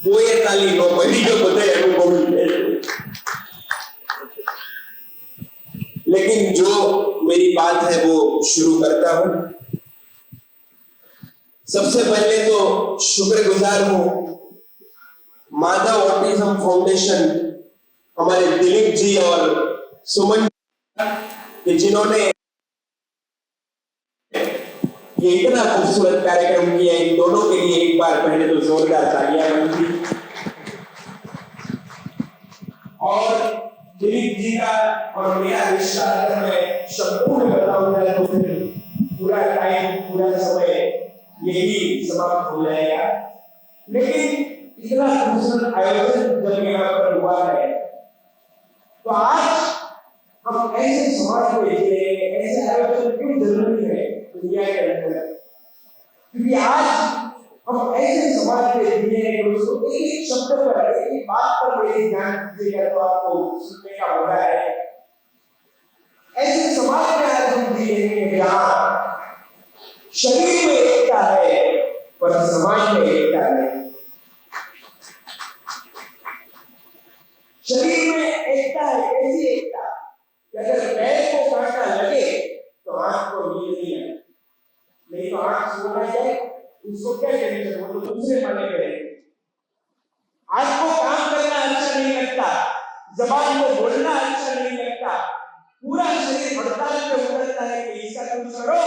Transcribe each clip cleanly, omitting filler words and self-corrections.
ताली नो पड़ी जो बताए अनुभव। लेकिन जो मेरी बात है वो शुरू करता हूं। सबसे पहले तो शुक्रगुजार हूं माधव ऑटिज्म फाउंडेशन, हमारे दिलीप जी और सुमन कि जिन्होंने ये इतना खूबसूरत कार्यक्रम किया। इन दोनों के लिए एक बार पहले तो जोरदार तालियां बनती। और दिलीप जी का और मेरा रिश्ता अगर मैं शब्दों में बताऊंगा तो फिर पूरा टाइम पूरा समय यही समाप्त हो जाएगा। लेकिन इतना खूबसूरत आयोजन जब यहाँ पर हुआ है तो आज हम ऐसे समाज को ऐसे आयोजन क्यों जरूरी है दुनिया के अंदर, क्योंकि आज हम ऐसे समाज में जिए उसको एक शब्द पर एक बात पर मेरे ध्यान दीजिएगा तो आपको सुनने का मजा है। ऐसे समाज में आज हम जिए जहाँ शरीर में एकता है पर समाज में एकता नहीं। शरीर में एकता है, कैसी एकता? अगर पैर को कांटा लगे तो आंख को नींद नहीं आए, नहीं तो आंख सो ना जाए, उसको क्या टेंशन, वो तो दूसरे माने करेंगे। आंख को काम करना अच्छा नहीं लगता, जबान को बोलना अच्छा नहीं लगता, पूरा शरीर हड़ताल पे उतरता है कि इसका कुछ करो,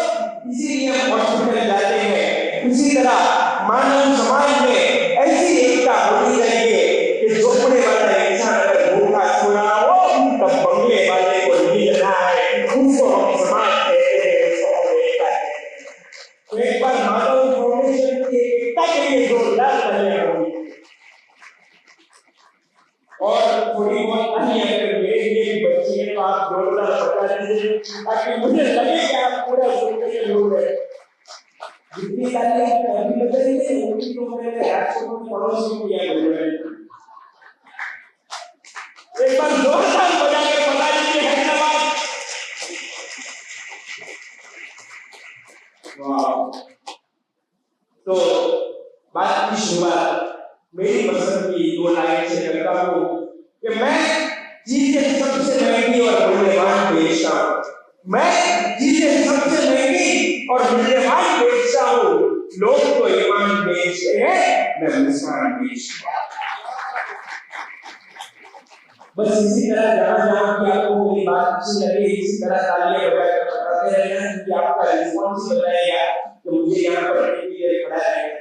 इसीलिए हम हॉस्पिटल जाते हैं। उसी तरह मानव समाज में ऐसी एकता होनी चाहिए कि झोपड़े वाला इंसान अगर भूखा सो रहा हो तब बंगले वाले को नींद ना आए, उसको हम समाज कहते हैं, उसको हम एकता कहते हैं। तो एक बार माधव फाउंडेशन की एकता के लिए जोरदार तालियां होंगी। और थोड़ी बहुत तालियां अगर मेरे लिए भी बच्ची है तो आप जोरदार बता दीजिए ताकि मुझे लगे कि आप पूरा सुनने के लोग हैं। जितनी तालियां अभी बजा रही है उनकी तो मैंने आज को पड़ोसी को किया है। एक बार जोरदार बजा के बता दीजिए हैदराबाद। वाह। तो बात की शुरुआत मेरी पसंद की दो लाइन से करता हूं कि मैं चीजें सबसे महंगी और मूल्यवान बेचता हूं। मैं चीजें सबसे महंगी और मूल्यवान बेचता हूं। लोग तो ईमान बेचते हैं, मैं मुस्कान बेचता हूं। बस इसी तरह जहां जहां की आपको मेरी बात अच्छी लगे इसी तरह तालियां बजाकर बताते रहना, क्योंकि आपका रिस्पॉन्स बताएगा कि मुझे यहाँ पर खड़ा रहेगा।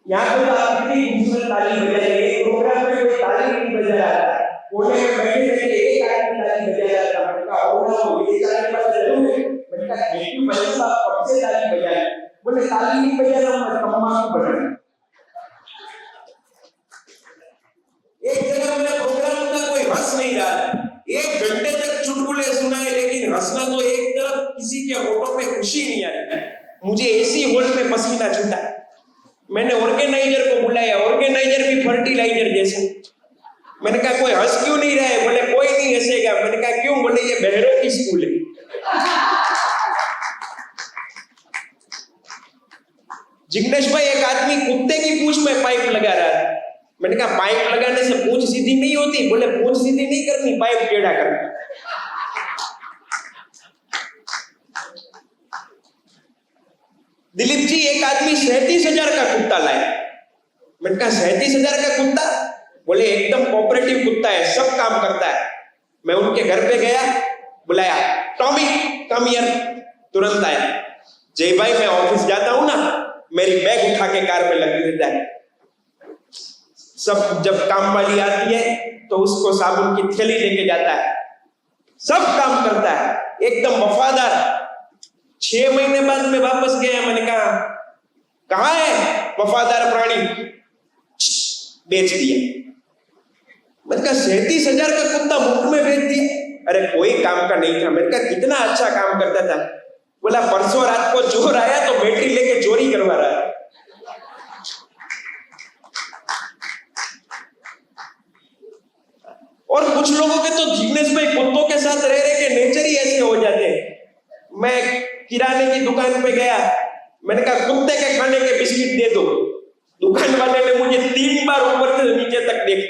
यहाँ पे तो आप कितनी खूबसूरत ताली बजा रहे हैं। प्रोग्राम में कोई ताली नहीं बजा रहा था, कोने में बैठे बैठे एक आदमी ताली बजा रहा था। मैंने कहा होगा वो ये ताली बजा जरूर है। मैंने कहा थैंक यू भाई साहब, कब से ताली बजा रहे? बोले ताली नहीं बजा रहा हूँ, मैं तम्बाकू बजा रहा हूँ। एक जगह मेरा प्रोग्राम था, कोई हंस नहीं रहा है, 1 घंटे तक चुटकुले सुनाए लेकिन हंसना तो एक तरफ, किसी के होठों पे खुशी नहीं आई। मुझे एसी हॉल में पसीना छूटा। मैंने ऑर्गेनाइजर को बुलाया, ऑर्गेनाइजर भी फर्टिलाइजर जैसे। मैंने कहा कोई हंस क्यों नहीं रहा है? बोले कोई नहीं हंसेगा। मैंने कहा क्यों? बोले ये बहरों की स्कूल है। जिग्नेश भाई, एक आदमी कुत्ते की पूंछ में पाइप लगा रहा है। मैंने कहा पाइप लगाने से पूंछ सीधी नहीं होती। बोले पूंछ सीधी नहीं करनी, पाइप टेढ़ा करना। दिलीप जी, एक आदमी 37,000 का कुत्ता लाया। मैंने कहा 37,000 का कुत्ता? बोले एकदम कोऑपरेटिव कुत्ता है, सब काम करता है। मैं उनके घर पे गया, बुलाया, टॉमी कम हियर, तुरंत आया। जय भाई, मैं ऑफिस जाता हूं ना, मेरी बैग उठा के कार पे लग देता है। सब जब काम वाली आती है तो उसको साबुन की थैली लेके जाता है, सब काम करता है, एकदम वफादार। 6 महीने बाद मैं वापस गया। मैंने कहा कहां है वफादार प्राणी? बेच दिया। मैंने कहा 37,000 का कुत्ता मुफ्त में बेच दिया? अरे कोई काम का नहीं था। मैंने कहा कितना अच्छा काम करता था? बोला परसों रात को चोर आया तो बैटरी लेके चोरी करवा रहा है। और कुछ लोगों के तो जिग्नेश भाई कुत्तों के साथ रह रहे के नेचर ही ऐसे हो जाते हैं। मैं किराने की दुकान पे गया, मैंने कहा कुत्ते के खाने के बिस्किट दे दो। दुकान वाले ने मुझे 3 बार ऊपर से नीचे तक देखा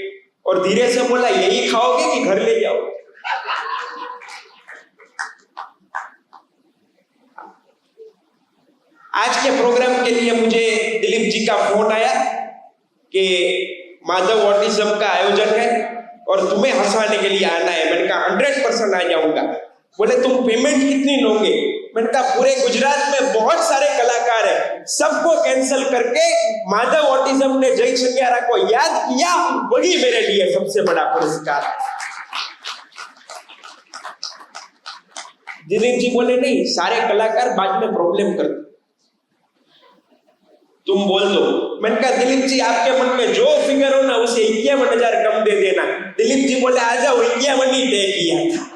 और धीरे से बोला, यही खाओगे कि घर ले जाओगे? आज के प्रोग्राम के लिए मुझे दिलीप जी का फोन आया कि माधव ऑटिज्म का आयोजन है और तुम्हें हंसाने के लिए आना है। मैंने कहा 100% आ जाऊंगा। बोले तुम पेमेंट कितनी लोगे? मैंने कहा पूरे गुजरात में बहुत सारे कलाकार हैं, सबको कैंसिल करके माधव ऑटिज्म ने जय छंगियारा को याद किया, वही मेरे लिए सबसे बड़ा पुरस्कार। दिलीप जी बोले नहीं, सारे कलाकार बाद में प्रॉब्लम करते, तुम बोल दो। मैंने कहा दिलीप जी आपके मन में जो फिगर हो ना उसे 51,000 कम दे देना। दिलीप जी बोले आ जाओ, 51 ही तय किया था।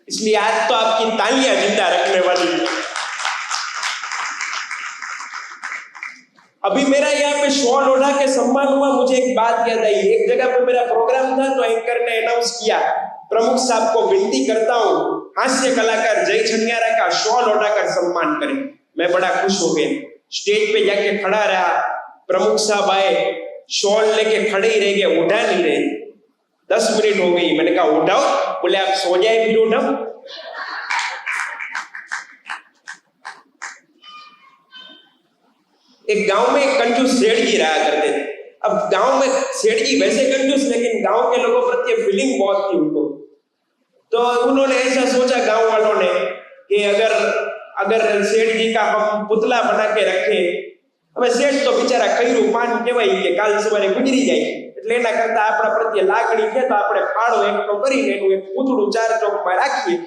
इसलिए आज तो आपकी तालियां जिंदा रखने वाली है। अभी मेरा यहाँ पे शॉल ओढ़ा के सम्मान हुआ, मुझे एक बात याद आई। एक जगह पे मेरा प्रोग्राम था तो एंकर ने अनाउंस किया, प्रमुख साहब को विनती करता हूँ हास्य कलाकार जय छंगियारा का शॉल ओढ़ाकर सम्मान करें। मैं बड़ा खुश हो गया, स्टेज पे जाके खड़ा रहा। प्रमुख साहब आए, शॉल लेके खड़े ही रह गए, उठा नहीं रहे। 10 मिनट हो गई, मैंने कहा उठाओ। बोले आप सो जाए फिर उठाओ। एक गांव में एक कंजूस सेठ जी रहा करते थे। अब गांव में सेठ जी वैसे कंजूस, लेकिन गांव के लोगों प्रति फीलिंग बहुत थी उनको। तो उन्होंने ऐसा सोचा गांव वालों ने कि अगर सेठ जी का हम पुतला बना के रखे, હવે સેઠ તો બિચારા કઈરું પાન કહેવાય કે કાલ સવારે ગુજરી જાય, એટલે એના કરતા આપણા પ્રત્યે લાગણી છે તો આપણે ફાળો એકઠો કરીને એનું એક પૂતળું 4 ચોકમાં રાખીએ।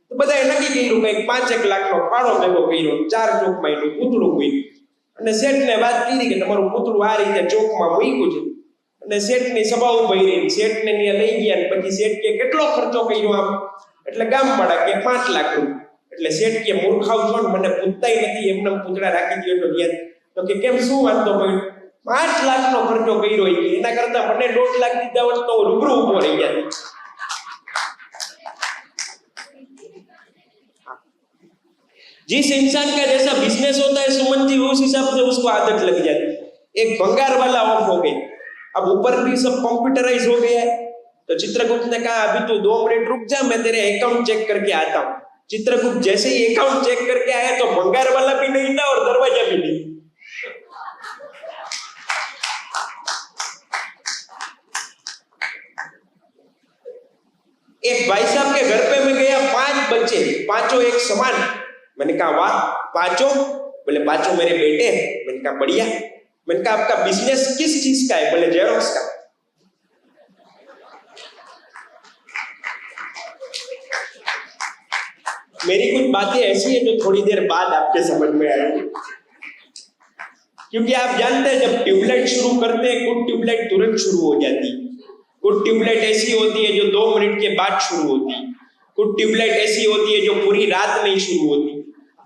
તો બધાએ નક્કી કર્યું કે 5-1 લાખનો ફાળો ભેગો કર્યો, 4 ચોકમાં એનું પૂતળું મૂક્યું અને શેઠને વાત કરી કે તમારું પૂતળું આ રીતે ચોકમાં મૂક્યું છે। અને શેઠની સભા ઉભી રહી, શેઠને ત્યાં લઈ ગયા અને પછી શેઠ કે કેટલો ખર્ચો કર્યો આમ? એટલે ગામવાળા કે 5 લાખ રૂપિયા। એટલે શેઠ કે મૂર્ખાવ છો ને, મને પૂછતાય નથી, એમને પૂતળા રાખી દો તો ગયા। તો કે કેમ શું વાંધો પડ્યો? 5 લાખનો ખર્ચો કર્યો, એના કરતા મને 1.5 લાખ દીધા હોત તો રૂબરૂ ઉભો રહી ગયા। जिस इंसान का जैसा बिजनेस होता है सुमन जी, उस हिसाब से उसको आदत लग जाती है। एक भंगार वाला ऑफ हो गए, अब ऊपर भी सब कंप्यूटराइज हो गया है। तो चित्रगुप्त ने कहा अभी तू 2 मिनट रुक जा, मैं तेरे अकाउंट चेक करके आता हूँ। चित्रगुप्त जैसे ही अकाउंट चेक करके आया तो भंगार वाला भी नहीं था और दरवाजा भी नहीं। एक भाई साहब के घर पे मैं गया, 5 बच्चे, पांचों एक समान। मैंने कहा वाह, पांचों? बोले पांचों मेरे बेटे हैं। मैंने कहा बढ़िया। मैंने कहा आपका बिजनेस किस चीज का है? बोले जेरोक्स का। मेरी कुछ बातें ऐसी है जो थोड़ी देर बाद आपके समझ में आएंगी, क्योंकि आप जानते हैं जब ट्यूबलाइट शुरू करते हैं, कुछ ट्यूबलाइट तुरंत शुरू हो जाती है, कुछ ट्यूबलाइट ऐसी होती है जो 2 मिनट के बाद शुरू होती है, कुछ ट्यूबलाइट ऐसी होती है जो पूरी रात नहीं शुरू होती।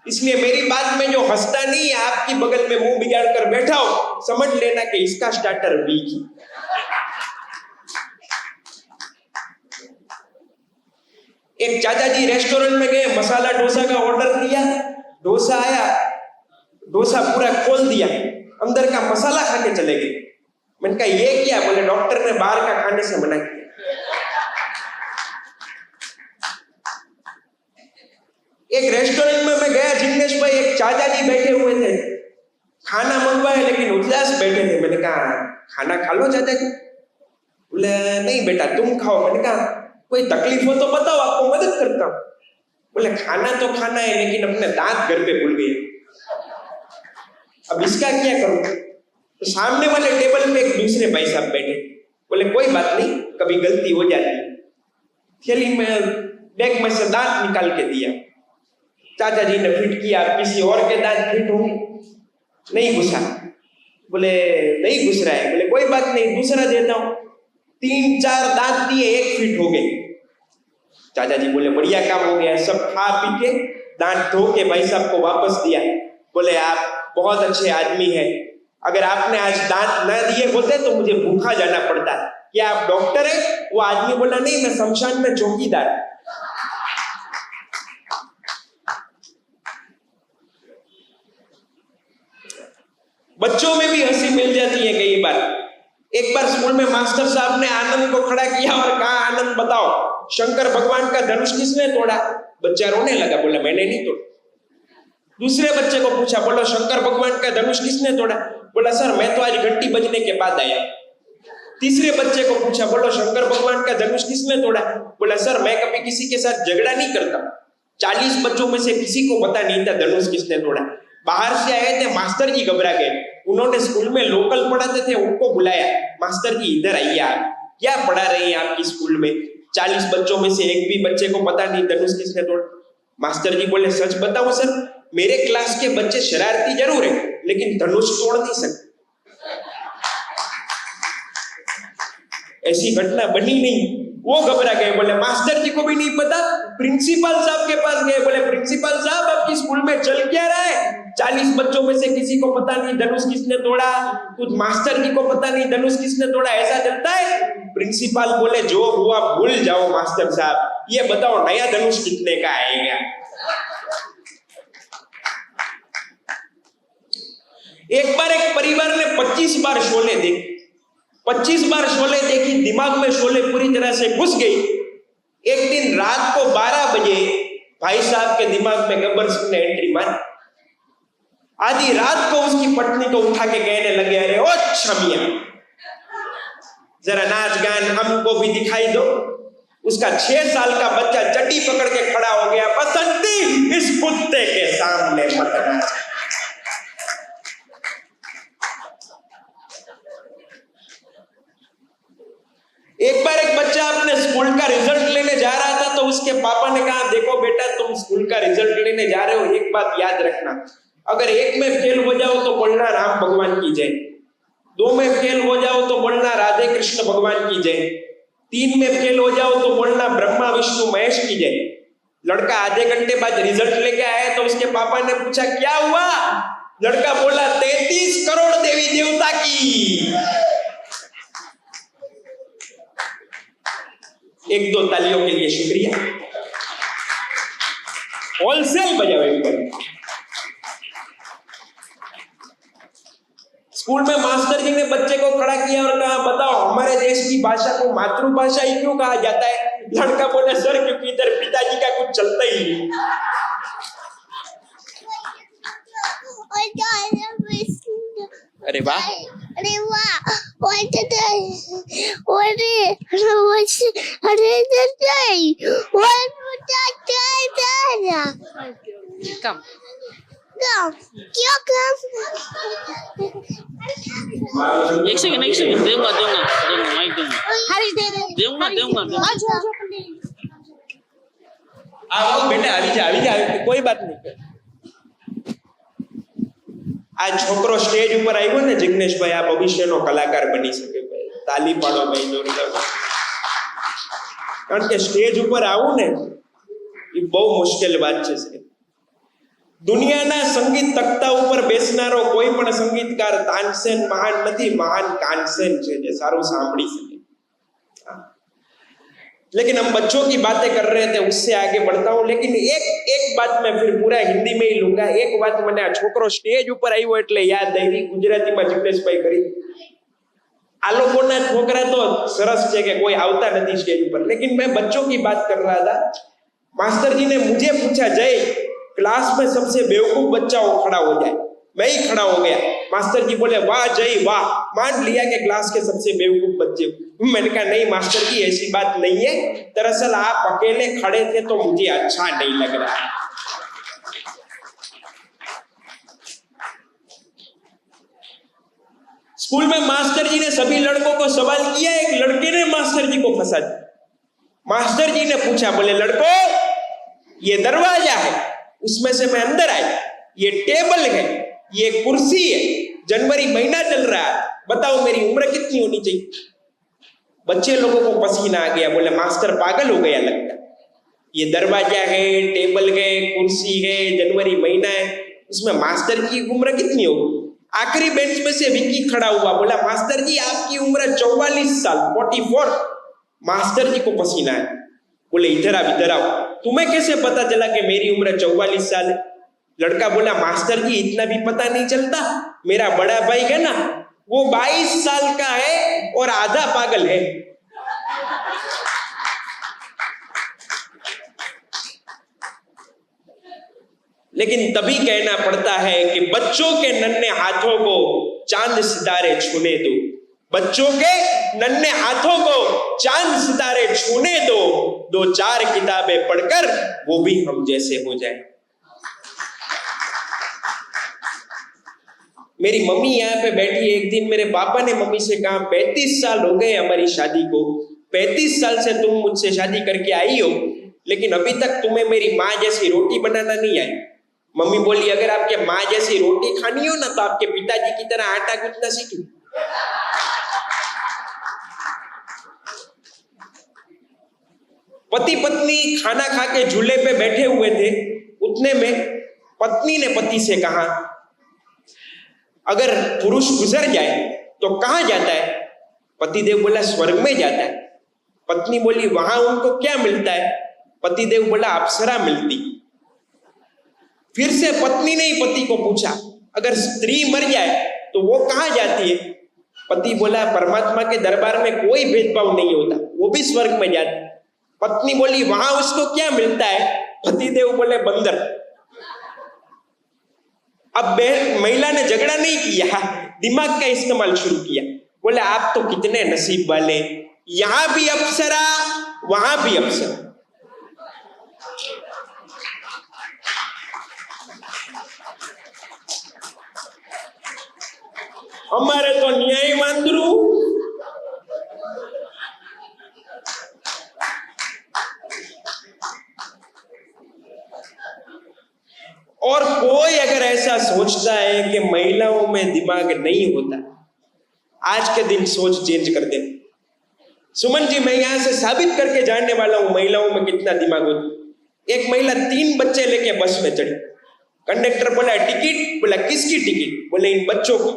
इसलिए मेरी बात में जो हंसता नहीं है, आपकी बगल में मुंह बिगाड़ कर बैठा हो, समझ लेना कि इसका स्टार्टर वीक है। एक चाचा जी रेस्टोरेंट में गए, मसाला डोसा का ऑर्डर दिया, डोसा आया, डोसा पूरा खोल दिया, अंदर का मसाला खा के चले गए। मैंने कहा ये क्या? बोले डॉक्टर ने बाहर का खाने से मना किया। एक रेस्टोरेंट में मैं गया, जिग्नेश भाई, एक चाचा जी बैठे हुए थे, खाना मंगवाया लेकिन उदास बैठे थे। मैंने कहा खाना खा लो चाचा जी। बोले नहीं बेटा तुम खाओ। मैंने कहा कोई तकलीफ हो तो बताओ, आपको मदद करता हूँ। बोले खाना तो खाना है लेकिन अपने दांत घर पे भूल गए, अब इसका क्या करूं? तो सामने वाले टेबल पे एक दूसरे भाई साहब बैठे, बोले कोई बात नहीं, कभी गलती हो जाती है। थैली में बैग में से दांत निकाल के दिया, चाचा जी ने फिट किया, किसी और के दांत फिट होंगे, नहीं घुसा। बोले नहीं घुस रहा है। बोले कोई बात नहीं, दूसरा देता हूं। 3-4 दांत दिए, एक फिट हो गए। चाचा जी बोले बढ़िया काम हो गया। सब खा पी के दांत धो के भाई साहब को वापस दिया। बोले आप बहुत अच्छे आदमी हैं, अगर आपने आज दांत न दिए होते तो मुझे भूखा जाना पड़ता। क्या आप डॉक्टर हैं? वो आदमी बोला नहीं, मैं शमशान में चौकीदार। बच्चों में भी हंसी मिल जाती है कई बार। एक बार स्कूल में मास्टर साहब ने आनंद को खड़ा किया और कहा, आनंद बताओ शंकर भगवान का धनुष किसने तोड़ा? बच्चा रोने लगा, बोला मैंने नहीं तोड़ा। दूसरे बच्चे को पूछा, बोलो शंकर भगवान का धनुष किसने तोड़ा? बोला सर मैं तो आज घंटी बजने के बाद आया। तीसरे बच्चे को पूछा, बोलो शंकर भगवान का धनुष किसने तोड़ा? बोला सर मैं कभी किसी के साथ झगड़ा नहीं करता। 40 बच्चों में से किसी को पता नहीं था धनुष किसने तोड़ा। बाहर से आए थे मास्टर जी, घबरा गए। उन्होंने स्कूल में लोकल पढ़ाते थे, उनको बुलाया, मास्टर जी इधर आइए, आप क्या पढ़ा रहे हैं आपकी स्कूल में? 40 बच्चों में से एक भी बच्चे को पता नहीं धनुष किसने तोड़ा। मास्टर जी बोले, सच बताऊं सर, मेरे क्लास के बच्चे शरारती जरूर है लेकिन धनुष तोड़ नहीं सकते। ऐसी घटना बनी नहीं। वो घबरा गए, बोले मास्टर जी को भी नहीं पता। प्रिंसिपल साहब के पास गए, बोले प्रिंसिपल साहब आपकी स्कूल में चल क्या रहा है? 40 बच्चों में से किसी को पता नहीं धनुष किसने तोड़ा, कुछ मास्टर जी को पता नहीं धनुष किसने तोड़ा, ऐसा चलता है? प्रिंसिपल बोले जो हुआ भूल जाओ मास्टर साहब, ये बताओ नया धनुष कितने का आएगा? एक बार एक परिवार ने 25 बार शोले देखे। 25 बार शोले देखी, दिमाग में शोले पूरी तरह से घुस गई। एक दिन रात को 12 बजे भाई साहब के दिमाग में गब्बर सिंह ने एंट्री मारी। आधी रात को उसकी पत्नी को उठा के कहने लगे, अरे ओ छमिया जरा नाच गान हमको भी दिखाई दो। उसका 6 साल का बच्चा चड्डी पकड़ के खड़ा हो गया, बसंती इस कुत्ते के सामने मत नाच। एक बार एक बच्चा अपने स्कूल का रिजल्ट लेने जा रहा था तो उसके पापा ने कहा, देखो बेटा तुम स्कूल का रिजल्ट लेने जा रहे हो, एक बात याद रखना, अगर एक में फेल हो जाओ तो बोलना राम भगवान की जय, 2 में फेल हो जाओ तो बोलना राधे कृष्ण भगवान की जय, 3 में फेल हो जाओ तो बोलना ब्रह्मा विष्णु महेश की जय। लड़का आधे घंटे बाद रिजल्ट लेके आया तो उसके पापा ने पूछा, क्या हुआ? लड़का बोला, 33 करोड़ देवी देवता की। 1-2 तालियों के लिए शुक्रिया। होलसेल बजावे। स्कूल में मास्टर जी ने बच्चे को खड़ा किया और कहा, बताओ हमारे देश की भाषा को मातृभाषा ही क्यों कहा जाता है? लड़का बोला, सर क्योंकि इधर पिताजी का कुछ चलता ही नहीं। अरे वाह, अरे वाह, Come. क्यों कम? एक सेकंड दूंगा माइक दूंगा। हरीश दे दे। दूंगा। आओ बेटा આવી જા कोई बात नहीं। आज छोकरो स्टेज ऊपर આવ્યો ને જિગ્નેશ ભાઈ, આ ભવિષ્યનો કલાકાર બની શકે ભાઈ, તાલી પાડો ભાઈ જોરદાર। કારણ કે સ્ટેજ ઉપર આવું ને એ બહુ મુશ્કેલ વાત છે સાહેબ। દુનિયાના સંગીત તખ્તા ઉપર બેસનારો કોઈ પણ સંગીતકાર તાનસેન મહાન નથી, મહાન કાનસેન છે જે સારું સાંભળી શકે। लेकिन हम बच्चों की बातें कर रहे थे, उससे आगे बढ़ता हूं। लेकिन एक बात मैं फिर पूरा हिंदी में ही लूंगा। एक बात मैंने आ छोकरो स्टेज ऊपर આવ્યો એટલે યાદ આવી, ગુજરાતીમાં જિગ્નેશભાઈ કરી। આ લોકોના છોકરા તો સરસ છે કે કોઈ આવતા નથી સ્ટેજ ઉપર, लेकिन मैं बच्चों की बात कर रहा था। मास्टर जी ने मुझे पूछा, जय क्लास में सबसे बेवकूफ बच्चा वो खड़ा हो जाए। मैं ही खड़ा हो गया। मास्टर जी बोले, वाह जय वाह, मान लिया कि क्लास के सबसे बेवकूफ बच्चे। मैंने कहा, नहीं मास्टर जी ऐसी बात नहीं है, दरअसल आप अकेले खड़े थे तो मुझे अच्छा नहीं लग रहा है। स्कूल में मास्टर जी ने सभी लड़कों को सवाल किया, एक लड़के ने मास्टर जी को फंसा दिया। मास्टर जी ने पूछा, बोले लड़कों ये दरवाजा है, उसमें से मैं अंदर आया, ये टेबल है, ये कुर्सी है, जनवरी महीना चल रहा है, बताओ मेरी उम्र कितनी होनी चाहिए? बच्चे लोगों को पसीना आ गया, बोले मास्टर पागल हो गया लगता, ये दरवाजा है, टेबल है, कुर्सी है, जनवरी महीना है, उसमें मास्टर की उम्र कितनी होगी? आखिरी बेंच में से विक्की खड़ा हुआ, बोला मास्टर जी आपकी उम्र 44 साल 44। मास्टर जी को पसीना है, बोले इधर आओ, तुम्हें कैसे पता चला कि मेरी उम्र 44 साल है? लड़का बोला मास्टर जी इतना भी पता नहीं चलता, मेरा बड़ा भाई है ना वो 22 साल का है और आधा पागल है। लेकिन तभी कहना पड़ता है कि बच्चों के नन्हे हाथों को चांद सितारे छूने दो, बच्चों के नन्हे हाथों को चांद सितारे छूने दो, 2-4 किताबें पढ़कर वो भी हम जैसे हो जाए। मेरी मम्मी यहाँ पे बैठी, एक दिन मेरे पापा ने मम्मी से कहा 35 साल हो गए हमारी शादी को, 35 साल से तुम मुझसे शादी करके आई हो, लेकिन अभी तक तुम्हें मेरी माँ जैसी रोटी बनाना नहीं आई। मम्मी बोली अगर आपके माँ जैसी रोटी खानी हो ना तो आपके पिताजी की तरह आटा गूंथना सीखो। पति पत्नी खाना खा के झूले पे बैठे हुए थे, उतने में पत्नी ने पति से कहा अगर पुरुष गुजर जाए तो कहां जाता है? पतिदेव बोला स्वर्ग में जाता है। पत्नी बोली वहां उनको क्या मिलता है? पतिदेव बोला अप्सरा मिलती। फिर से पत्नी ने ही पति को पूछा अगर स्त्री मर जाए तो वो कहां जाती है? पति बोला परमात्मा के दरबार में कोई भेदभाव नहीं होता, वो भी स्वर्ग में जाती है। पत्नी बोली वहां उसको क्या मिलता है? पतिदेव बोले बंदर। अब महिला ने झगड़ा नहीं किया, दिमाग का इस्तेमाल शुरू किया। बोले आप तो कितने नसीब वाले, यहां भी अप्सरा वहां भी अप्सरा। हमारे तो न्याय वांदरू। और कोई अगर ऐसा सोचता है कि महिलाओं में दिमाग नहीं होता, आज के दिन सोच चेंज कर दे। सुमन जी मैं यहां से साबित करके जानने वाला हूं महिलाओं में कितना दिमाग होता। एक महिला 3 बच्चे लेके बस में चढ़ी। कंडक्टर बोला टिकट, बोला किसकी टिकट? बोले इन बच्चों की।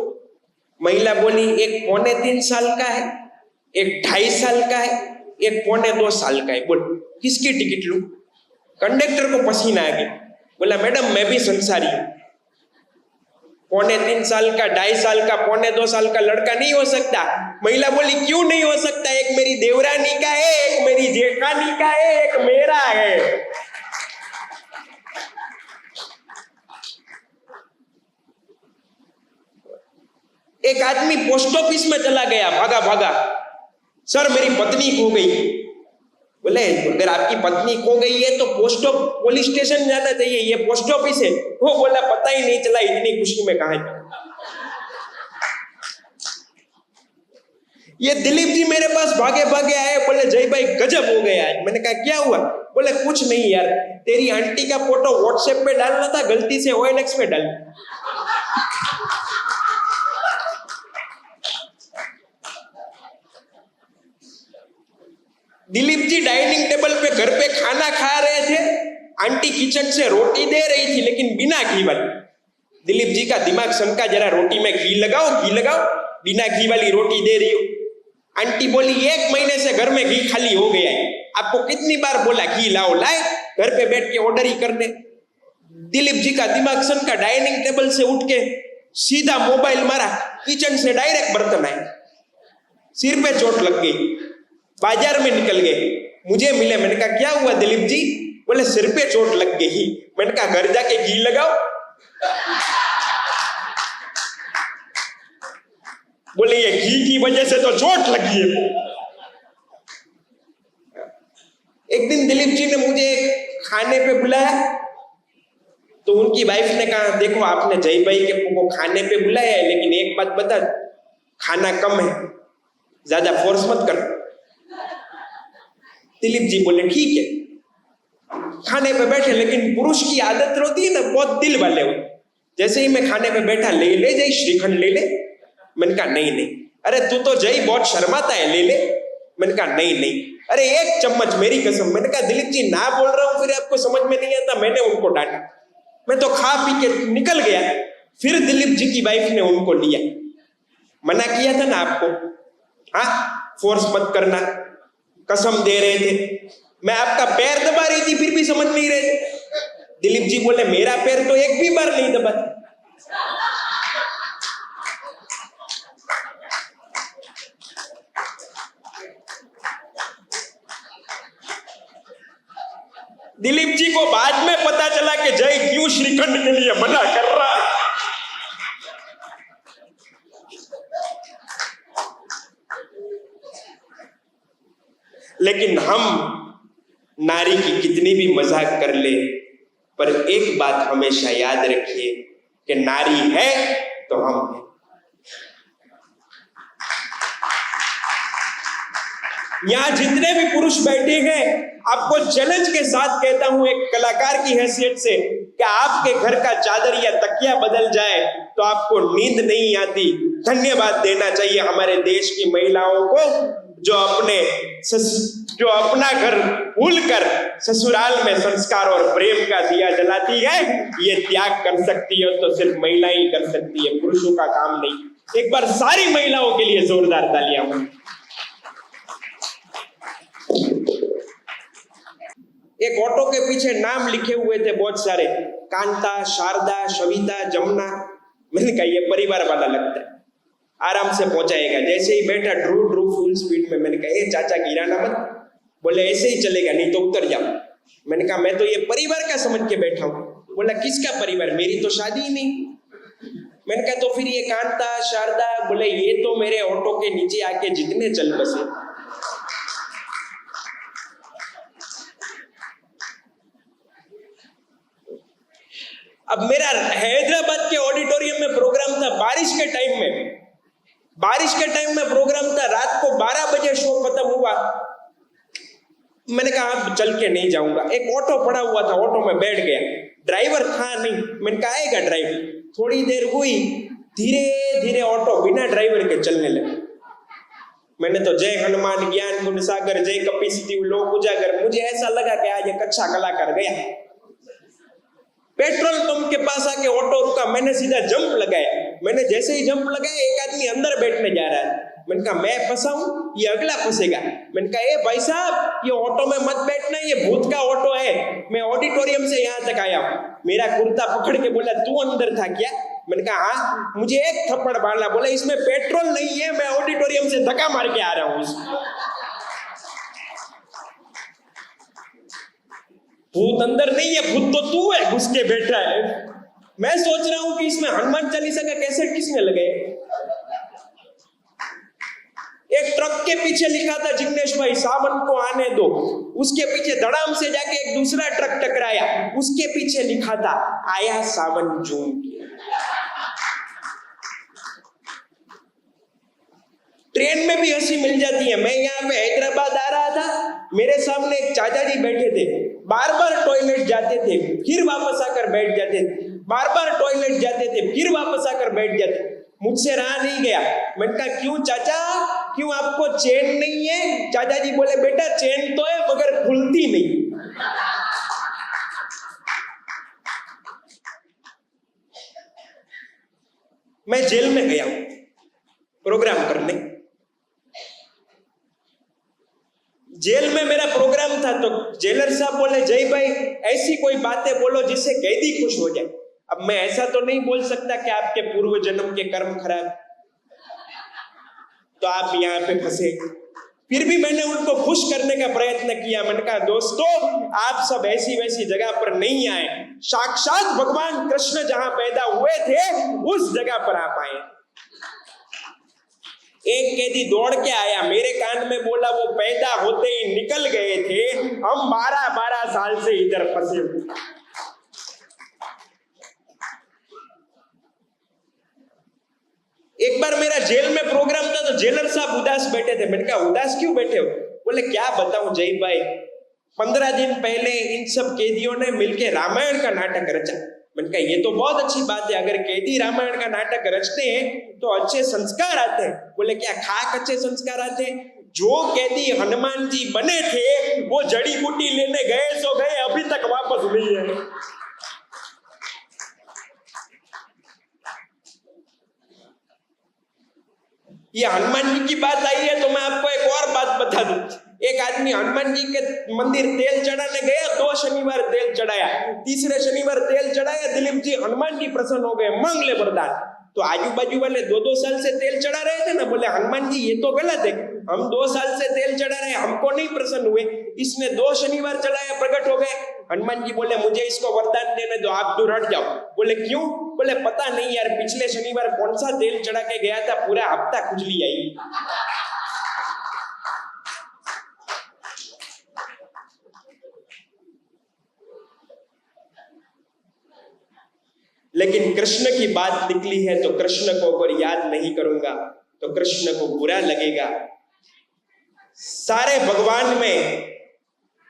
महिला बोली एक 3.25 साल का है, एक 2.5 साल का है, एक 2.25 साल का है, बोल किसकी टिकट लूं? कंडक्टर को पसीना आ गया। बोला मैडम मैं भी संसारी हूं, 3.25 साल का, 2.5 साल का, 2.25 साल का लड़का नहीं हो सकता। महिला बोली क्यों नहीं हो सकता? एक मेरी देवरानी का है, एक मेरी जेठानी का है, एक मेरा है। एक आदमी पोस्ट ऑफिस में चला गया, भागा भागा, सर मेरी पत्नी खो गई। बोले अगर आपकी पत्नी खो गई है तो पुलिस स्टेशन जाना चाहिए, ये पोस्ट ऑफिस है। वो बोला पता ही नहीं चला, इतनी खुशी में कहां है। ये दिलीप जी मेरे पास भागे भागे आए, बोले जय भाई गजब हो गया आज। मैंने कहा क्या हुआ? बोले कुछ नहीं यार, तेरी आंटी का फोटो व्हाट्सएप पे डालना था, गलती से OLX पे डाल। दिलीप जी डाइनिंग टेबल पे घर पे खाना खा रहे थे, आंटी किचन से रोटी दे रही थी लेकिन बिना घी वाली। दिलीप जी का दिमाग सनका, जरा रोटी में घी लगाओ, बिना घी वाली रोटी दे रही हो। आंटी बोली 1 महीने से घर में घी खाली हो गया है, आपको कितनी बार बोला घी लाओ, लाए घर पे बैठ के ऑर्डर ही करने। दिलीप जी का दिमाग सनका, डाइनिंग टेबल से उठ के सीधा मोबाइल मारा, किचन से डायरेक्ट बर्तन आए, सिर पे चोट लग गई, बाजार में निकल गए, मुझे मिले। मैंने कहा क्या हुआ दिलीप जी? बोले सिर पे चोट लग गई। मैंने कहा घर जाके घी लगाओ। बोले ये घी की वजह से तो चोट लगी है। एक दिन दिलीप जी ने मुझे खाने पे बुलाया तो उनकी वाइफ ने कहा देखो आपने जय भाई को खाने पे बुलाया है, लेकिन एक बात बता, खाना कम है, ज्यादा फोर्स मत कर। दिलीप जी बोले ठीक है। खाने पे बैठे, लेकिन पुरुष की आदत होती है ना, बहुत दिल वाले हो। जैसे ही मैं खाने पे बैठा, ले जय श्रीखंड ले ले। मैंने कहा नहीं नहीं। अरे तू तो जय बहुत शर्माता है, ले ले। मैंने कहा नहीं नहीं। अरे 1 चम्मच मेरी कसम। मैंने कहा दिलीप जी ना बोल रहा हूं, फिर आपको समझ में नहीं आता। मैंने उनको डांटा, मैं तो खा पी के निकल गया। फिर दिलीप जी की वाइफ ने उनको लिया। मना किया था ना आपको, हाँ फोर्स मत करना, कसम दे रहे थे, मैं आपका पैर दबा रही थी फिर भी समझ नहीं रहे थे। दिलीप जी बोले मेरा पैर तो एक भी बार नहीं दबा। दिलीप जी को बाद में पता चला कि जय क्यों श्रीखंड के लिए मना कर रहा है। लेकिन हम नारी की कितनी भी मजाक कर ले, पर एक बात हमेशा याद रखिए कि नारी है तो हम हैं। यहां जितने भी पुरुष बैठे हैं, आपको चैलेंज के साथ कहता हूं एक कलाकार की हैसियत से, कि आपके घर का चादर या तकिया बदल जाए तो आपको नींद नहीं आती। धन्यवाद देना चाहिए हमारे देश की महिलाओं को, जो अपना घर भूलकर ससुराल में संस्कार और प्रेम का दिया जलाती है। ये त्याग कर सकती है तो सिर्फ महिला ही कर सकती है, पुरुषों का काम नहीं। एक बार सारी महिलाओं के लिए जोरदार तालियां हो। एक ऑटो के पीछे नाम लिखे हुए थे बहुत सारे, कांता, शारदा, सविता, जमुना। मैंने कहा ये परिवार वाला लगता है, आराम से पहुंचाएगा। जैसे ही बैठा ड्रू फुल स्पीड में, मैंने कहा चाचा गिराना मत। बोले ऐसे ही चलेगा, नहीं तो उतर जाओ। मैंने कहा मैं तो ये परिवार का समझ के बैठा हूं। बोला किसका परिवार, मेरी तो शादी ही नहीं। मैंने कहा तो फिर ये कांता, शारदा। बोले ये तो मेरे ऑटो के नीचे आके जितने चल बसे। अब मेरा हैदराबाद के ऑडिटोरियम में प्रोग्राम था, बारिश के टाइम में प्रोग्राम था। रात को 12 बजे शो खत्म हुआ। मैंने कहा अब चल के नहीं जाऊंगा। एक ऑटो पड़ा हुआ था, ऑटो में बैठ गया। ड्राइवर था नहीं। मैंने कहा आएगा ड्राइवर। थोड़ी देर हुई, धीरे धीरे ऑटो बिना ड्राइवर के चलने लगे। मैंने तो जय हनुमान ज्ञान गुण सागर, जय कपीस तिहु लोक उजागर। मुझे ऐसा लगा कि आज एक अच्छा कलाकार गया। पेट्रोल पंप के पास आके ऑटो रुका। मैंने सीधा जंप लगाया। मैंने जैसे ही जंप लगाया, एक आदमी अंदर बैठने जा रहा है। मैंने कहा मैं फंसा हूं, ये अगला फंसेगा। मैंने कहा ए भाई साहब, ये ऑटो में मत बैठना, ये भूत का ऑटो है। मैं ऑडिटोरियम से यहाँ तक आया हूँ। मेरा कुर्ता पकड़ के बोला तू अंदर था क्या? मैंने कहा हाँ। मुझे एक थप्पड़ मारना। बोला इसमें पेट्रोल नहीं है, मैं ऑडिटोरियम से धक्का मार के आ रहा हूँ। भूत अंदर नहीं है, भूत तो तू है, घुस के बैठा है। मैं सोच रहा हूं कि इसमें हनुमान चालीसा का कैसेट किसने लगाए। एक ट्रक के पीछे लिखा था जिग्नेश भाई सावन को आने दो। उसके पीछे धड़ाम से जाके एक दूसरा ट्रक टकराया, उसके पीछे लिखा था आया सावन जून। ट्रेन में भी हंसी मिल जाती है। मैं यहाँ पे हैदराबाद आ रहा था, मेरे सामने एक चाचा जी बैठे थे। बार बार टॉयलेट जाते थे, फिर वापस आकर बैठ जाते थे। बार बार टॉयलेट जाते थे, फिर वापस आकर बैठ जाते। मुझसे रहा नहीं गया। मैंने कहा क्यों चाचा, क्यों आपको चैन नहीं है? चाचा जी बोले बेटा चैन तो है मगर खुलती नहीं। मैं जेल में गया हूं प्रोग्राम करने। जेल में मेरा प्रोग्राम था तो जेलर साहब बोले जय भाई ऐसी कोई बातें बोलो जिससे कैदी खुश हो जाए। अब मैं ऐसा तो नहीं बोल सकता कि आपके पूर्व जन्म के कर्म खराब, तो आप यहाँ पे फंसे। फिर भी मैंने उनको खुश करने का प्रयत्न किया। मैंने कहा दोस्तों आप सब ऐसी वैसी जगह पर नहीं आए, साक्षात भगवान कृष्ण जहां पैदा हुए थे उस जगह पर आप आए। एक कैदी दौड़ के आया, मेरे कान में बोला वो पैदा होते ही निकल गए थे, हम 12 साल से इधर फंसे हुए। एक बार मेरा जेल में प्रोग्राम था तो जेलर साहब उदास बैठे थे। मैंने कहा उदास क्यों बैठे हो? बोले क्या बताऊं जय भाई, 15 दिन पहले इन सब कैदियों ने मिलकर रामायण का नाटक रचा। मैंने कहा ये तो बहुत अच्छी बात है, अगर कैदी रामायण का नाटक रचते हैं तो अच्छे संस्कार आते हैं। बोले क्या खाक अच्छे संस्कार आते हैं? जो कैदी हनुमान जी बने थे वो जड़ी बूटी लेने गए सो गए, अभी तक वापस नहीं है। ये हनुमान जी की बात आई है तो मैं आपको एक और बात बता दूं। एक आदमी हनुमान जी के मंदिर तेल चढ़ाने गया, 2 शनिवार तेल चढ़ाया, तीसरे शनिवार तेल चढ़ाया, दिलीप जी हनुमान जी प्रसन्न हो गए, मांग ले वरदान। तो आजू बाजू वाले 2-2 साल से तेल चढ़ा रहे थे ना, बोले हनुमान जी ये तो गलत है, हम 2 साल से तेल चढ़ा रहे हैं, हमको नहीं प्रसन्न हुए, इसने 2 शनिवार चढ़ाया, प्रकट हो गए। हनुमान जी बोले मुझे इसको वरदान देने दो, आप दूर हट जाओ। बोले क्यों? बोले पता नहीं यार, पिछले शनिवार कौन सा तेल चढ़ा के गया था, पूरा हफ्ता खुजली आई। लेकिन कृष्ण की बात निकली है तो कृष्ण को अगर याद नहीं करूंगा तो कृष्ण को बुरा लगेगा। सारे भगवान में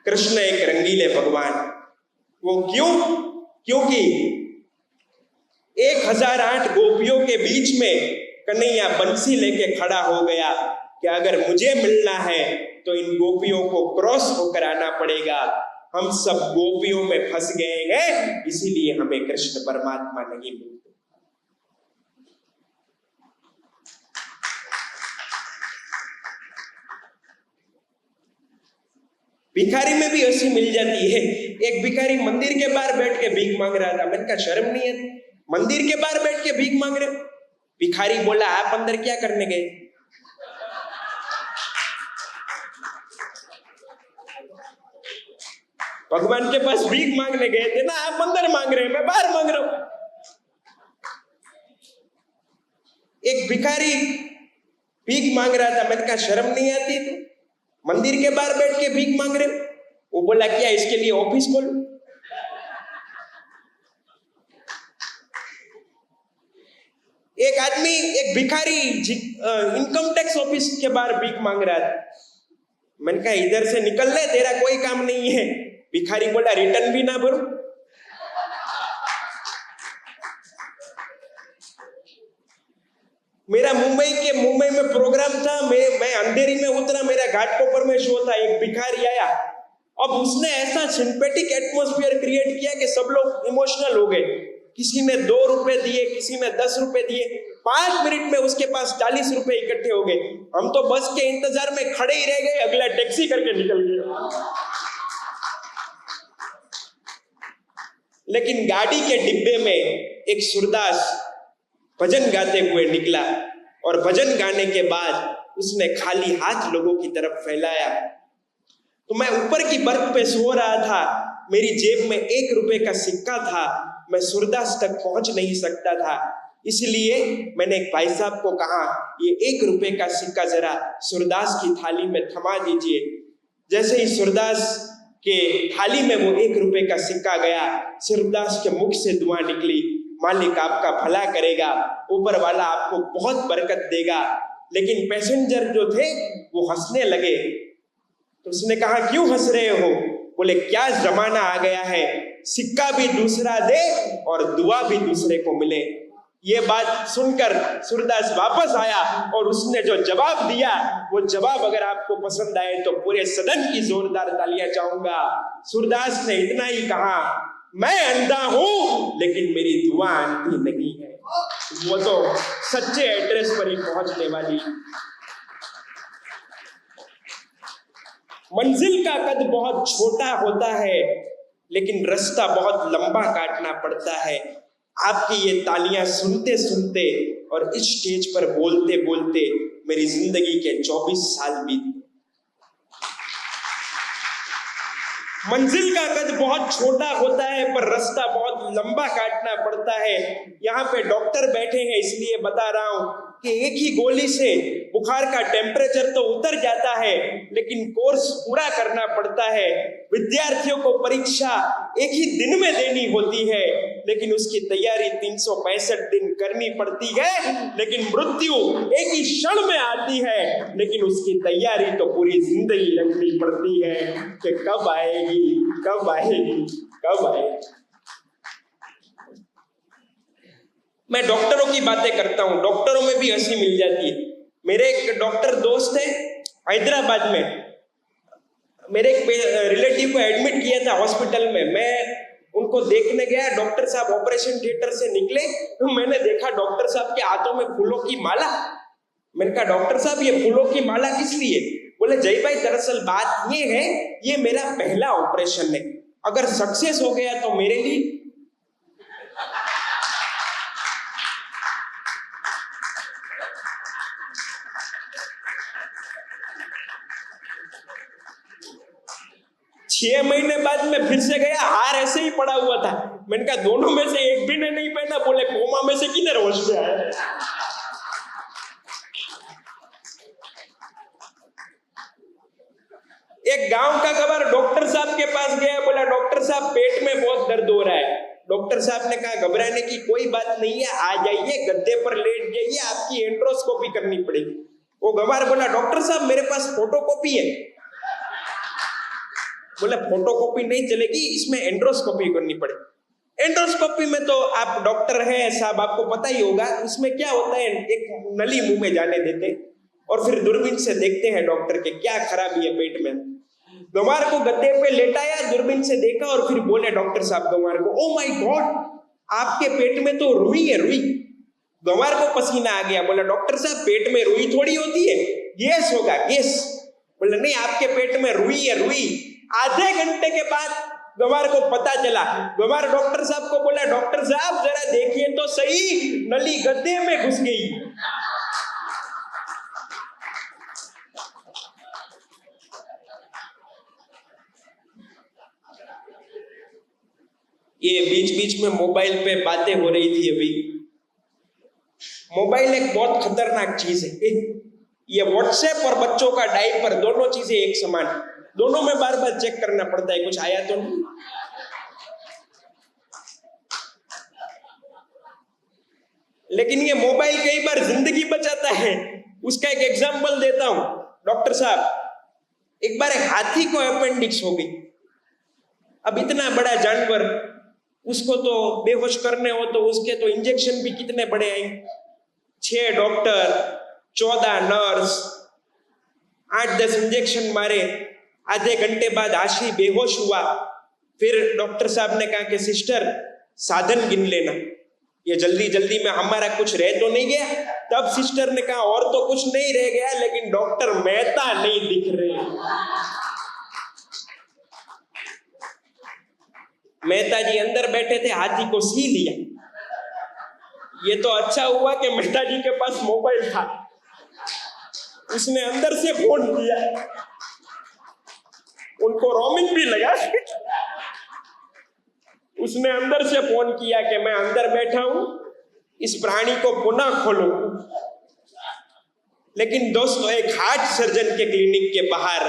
कृष्ण एक रंगीले भगवान। वो क्यों? क्योंकि 1008 गोपियों के बीच में कन्हैया बंसी लेके खड़ा हो गया कि अगर मुझे मिलना है तो इन गोपियों को क्रॉस होकर आना पड़ेगा। हम सब गोपियों में फंस गए हैं, इसीलिए हमें कृष्ण परमात्मा नहीं मिलते। भिखारी में भी हंसी मिल जाती है। एक भिखारी मंदिर के बाहर बैठ के भीख मांग रहा था। मैंने कहा शर्म नहीं है, मंदिर के बाहर बैठ के भीख मांग रहे? भिखारी बोला आप अंदर क्या करने गए? भगवान के पास भीख मांगने गए थे ना, आप अंदर मांग रहे हैं, मैं बाहर मांग रहा हूं। एक भिखारी भीख मांग रहा था। मैंने कहा शर्म नहीं आती तो मंदिर के बाहर बैठ के भीख मांग रहे? वो बोला क्या इसके लिए ऑफिस खोलूं? एक आदमी, एक भिखारी इनकम टैक्स ऑफिस के बाहर भीख मांग रहा था। मैंने कहा इधर से निकल ले, तेरा कोई काम नहीं है। भिखारी बोला रिटर्न भी ना भरो। मेरा मुंबई में प्रोग्राम था, मैं अंधेरी में उतरा, मेरा घाटकोपर में शो था। एक भिखारी आया, अब उसने ऐसा सिंपैथिक एटमॉस्फेयर क्रिएट किया कि सब लोग इमोशनल हो गए। किसी ने 2 रुपए दिए, किसी ने 10 रुपए दिए। 5 मिनट में उसके पास 40 रुपए इकट्ठे हो गए। हम तो बस के इंतजार में खड़े ही रह गए, अगला टैक्सी करके निकल गए। लेकिन गाड़ी के डिब्बे में एक सूरदास भजन गाते हुए निकला और भजन गाने के बाद उसने खाली हाथ लोगों की तरफ फैलाया। तो मैं ऊपर की बर्थ पे सो रहा था, मेरी जेब में 1 रुपए का सिक्का था, मैं सूरदास तक पहुंच नहीं सकता था। इसलिए मैंने एक भाई साहब को कहा ये 1 रुपए का सिक्का जरा सूरदास की थाली में थमा दीजिए। जैसे ही सूरदास के थाली में वो 1 रुपए का सिक्का गया, सूरदास के मुख से दुआ निकली, मालिक आपका भला करेगा, ऊपर वाला आपको बहुत बरकत देगा। लेकिन पैसेंजर जो थे वो हंसने लगे। तो उसने कहा क्यों हंस रहे हो? बोले क्या जमाना आ गया है, सिक्का भी दूसरा दे और दुआ भी दूसरे को मिले। ये बात सुनकर सूरदास वापस आया और उसने जो जवाब दिया, वो जवाब अगर आपको पसंद आए तो पूरे सदन की जोरदार तालियां चाहूंगा। सूरदास ने इतना ही कहा, मैं अंधा हूं लेकिन मेरी दुआ अंधी नहीं है। वो तो सच्चे एड्रेस पर ही पहुंचने वाली। मंजिल का कद बहुत छोटा होता है लेकिन रास्ता बहुत लंबा काटना पड़ता है। आपकी ये तालियां सुनते सुनते और इस स्टेज पर बोलते बोलते मेरी जिंदगी के 24 साल बीत। मंजिल का कद बहुत छोटा होता है पर रास्ता बहुत लंबा काटना पड़ता है। यहाँ पे डॉक्टर बैठे हैं इसलिए बता रहा हूं कि एक ही गोली से बुखार का टेम्परेचर तो उतर जाता है लेकिन कोर्स पूरा करना पड़ता है। विद्यार्थियों को परीक्षा एक ही दिन में देनी होती है लेकिन उसकी तैयारी 365 दिन करनी पड़ती है। लेकिन मृत्यु एक ही क्षण में आती है लेकिन उसकी तैयारी तो पूरी जिंदगी रखनी पड़ती है कि कब आएगी, कब आएगी, कब आएगी। मैं डॉक्टरों की बातें करता हूं, डॉक्टरों में भी हंसी मिल जाती है। मेरे एक डॉक्टर दोस्त है हैदराबाद में, मेरे एक रिलेटिव को एडमिट किया था हॉस्पिटल में। मैं उनको देखने गया, डॉक्टर साहब ऑपरेशन थिएटर से निकले तो मैंने देखा डॉक्टर साहब के हाथों में फूलों की माला। मैंने कहा डॉक्टर साहब ये फूलों की माला किस लिए? बोले जय भाई दरअसल बात ये है, ये मेरा पहला ऑपरेशन है, अगर सक्सेस हो गया तो मेरे लिए। छह महीने बाद में फिर से गया, हार ऐसे ही पड़ा हुआ था। मैंने कहा दोनों में से एक भी ने नहीं पहना। बोले कोमा में से किधर होश में आया। एक गांव का गवार डॉक्टर साहब के पास गया, बोला डॉक्टर साहब पेट में बहुत दर्द हो रहा है। डॉक्टर साहब ने कहा घबराने की कोई बात नहीं है, आ जाइए गद्दे पर लेट जाइए, आपकी एंड्रोस्कोपी करनी पड़ेगी। वो गवार बोला डॉक्टर साहब मेरे पास फोटोकॉपी है। बोला फोटोकॉपी नहीं चलेगी, इसमें एंड्रोस्कोपी करनी पड़ेगी। एंड्रोस्कोपी में तो आप डॉक्टर हैं साहब, आपको पता ही होगा, उसमें क्या होता है, एक नली मुंह में जाने देते और फिर दूरबीन से देखते हैं डॉक्टर के क्या खराबी है पेट में। गंवार को गद्दे पे लेटाया, दूरबीन से देखा और फिर बोले डॉक्टर साहब गंवार को, ओ माय गॉड आपके पेट में तो रुई है, रुई। गंवार को पसीना आ गया। बोला डॉक्टर साहब पेट में रुई थोड़ी होती है, गैस होगा, गैस। बोले नहीं आपके पेट में रुई है, रुई। आधे घंटे के बाद गंवार को पता चला। गंवार डॉक्टर साहब को बोला डॉक्टर साहब जरा देखिए तो सही, नली गद्दे में घुस गई। ये बीच बीच में मोबाइल पे बातें हो रही थी अभी। मोबाइल एक बहुत खतरनाक चीज है। ये व्हाट्सएप और बच्चों का डायपर दोनों चीजें एक समान, दोनों में बार बार चेक करना पड़ता है कुछ आया तो नहीं। लेकिन ये मोबाइल कई बार जिंदगी बचाता है। उसका एक एग्जांपल देता हूं। डॉक्टर साहब एक बार एक हाथी को अपेंडिक्स हो गई। अब इतना बड़ा जानवर, उसको तो बेहोश करने हो तो उसके तो इंजेक्शन भी कितने बड़े आए, 6 डॉक्टर, 14 नर्स, 8-10 इंजेक्शन मारे। आधे घंटे बाद आशी बेहोश हुआ। फिर डॉक्टर साहब ने कहा कि सिस्टर साधन गिन लेना, ये जल्दी जल्दी में हमारा कुछ रह तो नहीं गया। तब सिस्टर ने कहा और तो कुछ नहीं रह गया, लेकिन डॉक्टर मेहता नहीं दिख रहे। मेहता जी अंदर बैठे थे, हाथी को सी लिया। ये तो अच्छा हुआ कि मेहता जी के पास मोबाइल था, उसने अंदर से फोन किया, उनको रोमिंग भी लगा। उसने अंदर से फोन किया कि मैं अंदर बैठा हूं, इस प्राणी को पुनः खोलो। लेकिन दोस्तों एक हार्ट सर्जन के क्लिनिक के बाहर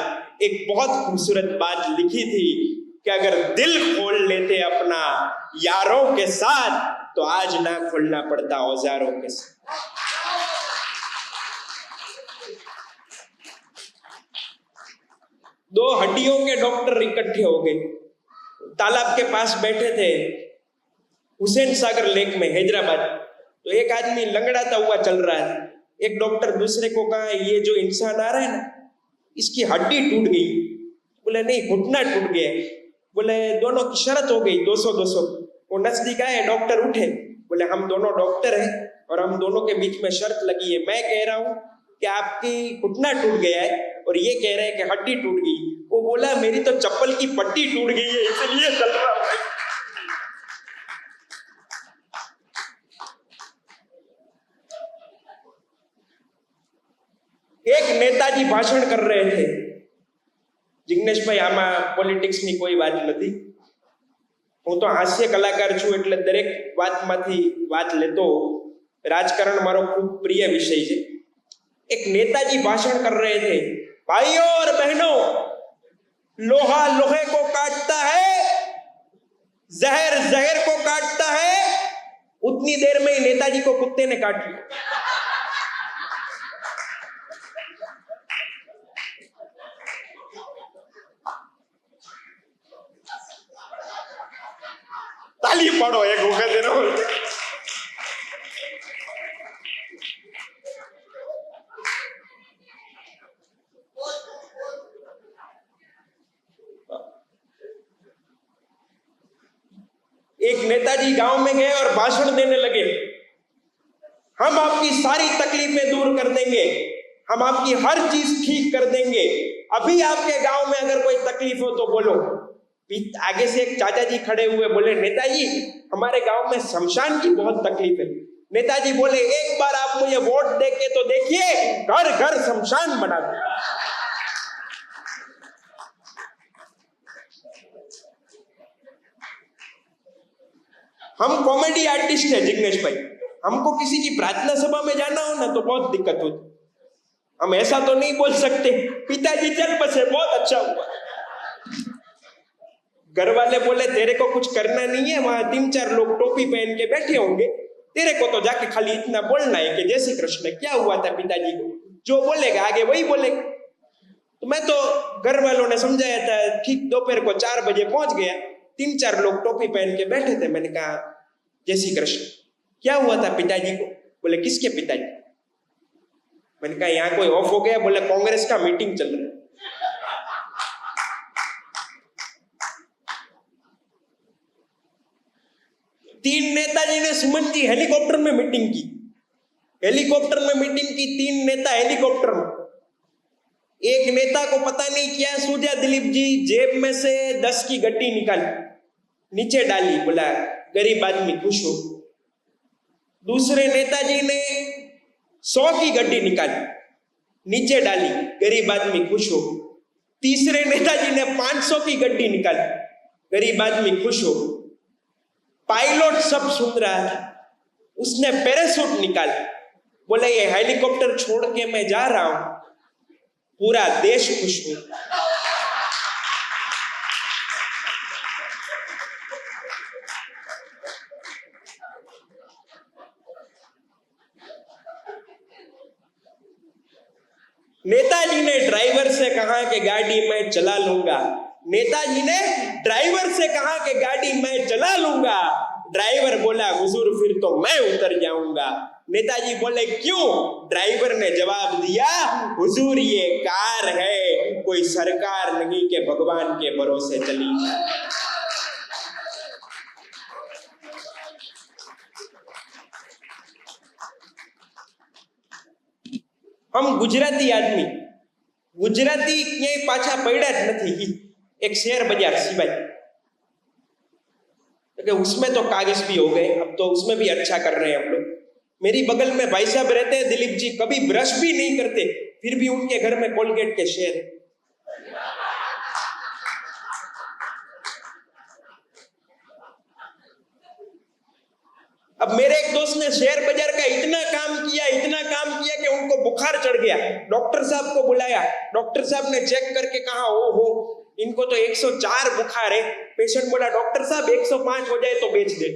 एक बहुत खूबसूरत बात लिखी थी कि अगर दिल खोल लेते अपना यारों के साथ तो आज ना खोलना पड़ता औजारों के साथ। दो हड्डियों के डॉक्टर इकट्ठे हो गए, तालाब के पास बैठे थे हुसैन सागर लेक में हैदराबाद। तो एक आदमी लंगड़ाता हुआ चल रहा है। एक डॉक्टर दूसरे को कहा ये जो इंसान आ रहा है ना, इसकी हड्डी टूट गई। बोले नहीं घुटना टूट गया। बोले दोनों की शर्त हो गई 200-200। वो नजदीक आए, डॉक्टर उठे, बोले हम दोनों डॉक्टर हैं और हम दोनों के बीच में शर्त लगी है। मैं कह रहा हूं कि आपकी घुटना टूट गया है और ये कह रहे हैं कि हड्डी टूट गई। वो बोला मेरी तो चप्पल की पट्टी टूट गई है, इसलिए चल रहा हूं। एक नेताजी भाषण कर रहे थे। जिग्नेश भाई આમાં પોલિટિક્સની કોઈ વાત નથી, હું તો હાસ્ય કલાકાર છું એટલે દરેક વાતમાંથી વાત લેતો। રાજકારણ મારો ખૂબ પ્રિય વિષય છે। एक नेताजी भाषण कर रहे थे, भाइयों और बहनों, लोहा लोहे को काटता है, जहर जहर को काटता है। उतनी देर में ही नेताजी को कुत्ते ने काट लिया। ताली पाड़ो एक वखत। एक नेताजी गांव में गए और भाषण देने लगे, हम आपकी सारी तकलीफें दूर कर देंगे, हम आपकी हर चीज ठीक कर देंगे। अभी आपके गांव में अगर कोई तकलीफ हो तो बोलो। आगे से एक चाचा जी खड़े हुए, बोले नेताजी हमारे गांव में शमशान की बहुत तकलीफ है। नेताजी बोले एक बार आप मुझे वोट दे के तो देखिए, घर घर शमशान बना दो। हम कॉमेडी आर्टिस्ट है जिग्नेश भाई, हमको किसी की प्रार्थना सभा में जाना हो ना तो बहुत दिक्कत होती। हम ऐसा तो नहीं बोल सकते पिताजी चल बसे बहुत अच्छा हुआ। घर वाले बोले तेरे को कुछ करना नहीं है, वहां 3-4 लोग टोपी पहन के बैठे होंगे, तेरे को तो जाके खाली इतना बोलना है कि जय श्री कृष्ण। क्या हुआ था पिताजी को, जो बोलेगा आगे वही बोलेगा। तो मैं तो घर वालों ने समझाया था, ठीक दोपहर को 4 बजे पहुंच गया, 3-4 लोग टोपी पहन के बैठे थे। मैंने कहा जय श्री कृष्ण। क्या हुआ था पिताजी को, बोले किसके पिताजी। मैंने कहा यहाँ कोई ऑफ हो गया, बोले कांग्रेस का मीटिंग चल रहा है। तीन नेताजी ने सुमन जी हेलीकॉप्टर में मीटिंग की, हेलीकॉप्टर में मीटिंग की, 3 नेता हेलीकॉप्टर में। एक नेता को पता नहीं क्या सूझा, दिलीप जी जेब में से 10 की गड्डी निकाली, नीचे डाली, बोला गरीब आदमी खुश हो। दूसरे नेताजी ने 100 की गड्डी निकाली, नीचे डाली, गरीब आदमी खुश हो। तीसरे नेताजी ने 500 की गड्डी निकाली, गरीब आदमी खुश हो। पायलट सब सुन रहा था, उसने पैराशूट निकाला, बोले ये हेलीकॉप्टर छोड़ के मैं जा रहा हूं, पूरा देश खुश हो। नेताजी ने ड्राइवर से कहा कि गाड़ी मैं चला लूंगा, नेताजी ने ड्राइवर से कहा कि गाड़ी मैं चला लूंगा। ड्राइवर बोला हुजूर फिर तो मैं उतर जाऊंगा। नेताजी बोले क्यों, ड्राइवर ने जवाब दिया हुजूर ये कार है, कोई सरकार नहीं के भगवान के भरोसे चली। हम गुजराती आदमी, गुजराती क्यांय पाछा पड्या ज नथी। एक शेयर बाजार सिवाय, उसमें तो कागज भी हो गए, अब तो उसमें भी अच्छा कर रहे हैं हम लोग। मेरी बगल में भाई साहब रहते हैं दिलीप जी, कभी ब्रश भी नहीं करते, फिर भी उनके घर में कोलगेट के शेयर। अब मेरे एक दोस्त ने शेयर बाजार का इतना काम किया कि उनको बुखार चढ़ गया। डॉक्टर साहब को बुलाया, डॉक्टर साहब ने चेक करके कहा ओ हो इनको तो 104 बुखार है। पेशेंट बोला डॉक्टर साहब 105 हो जाए तो बेच दे।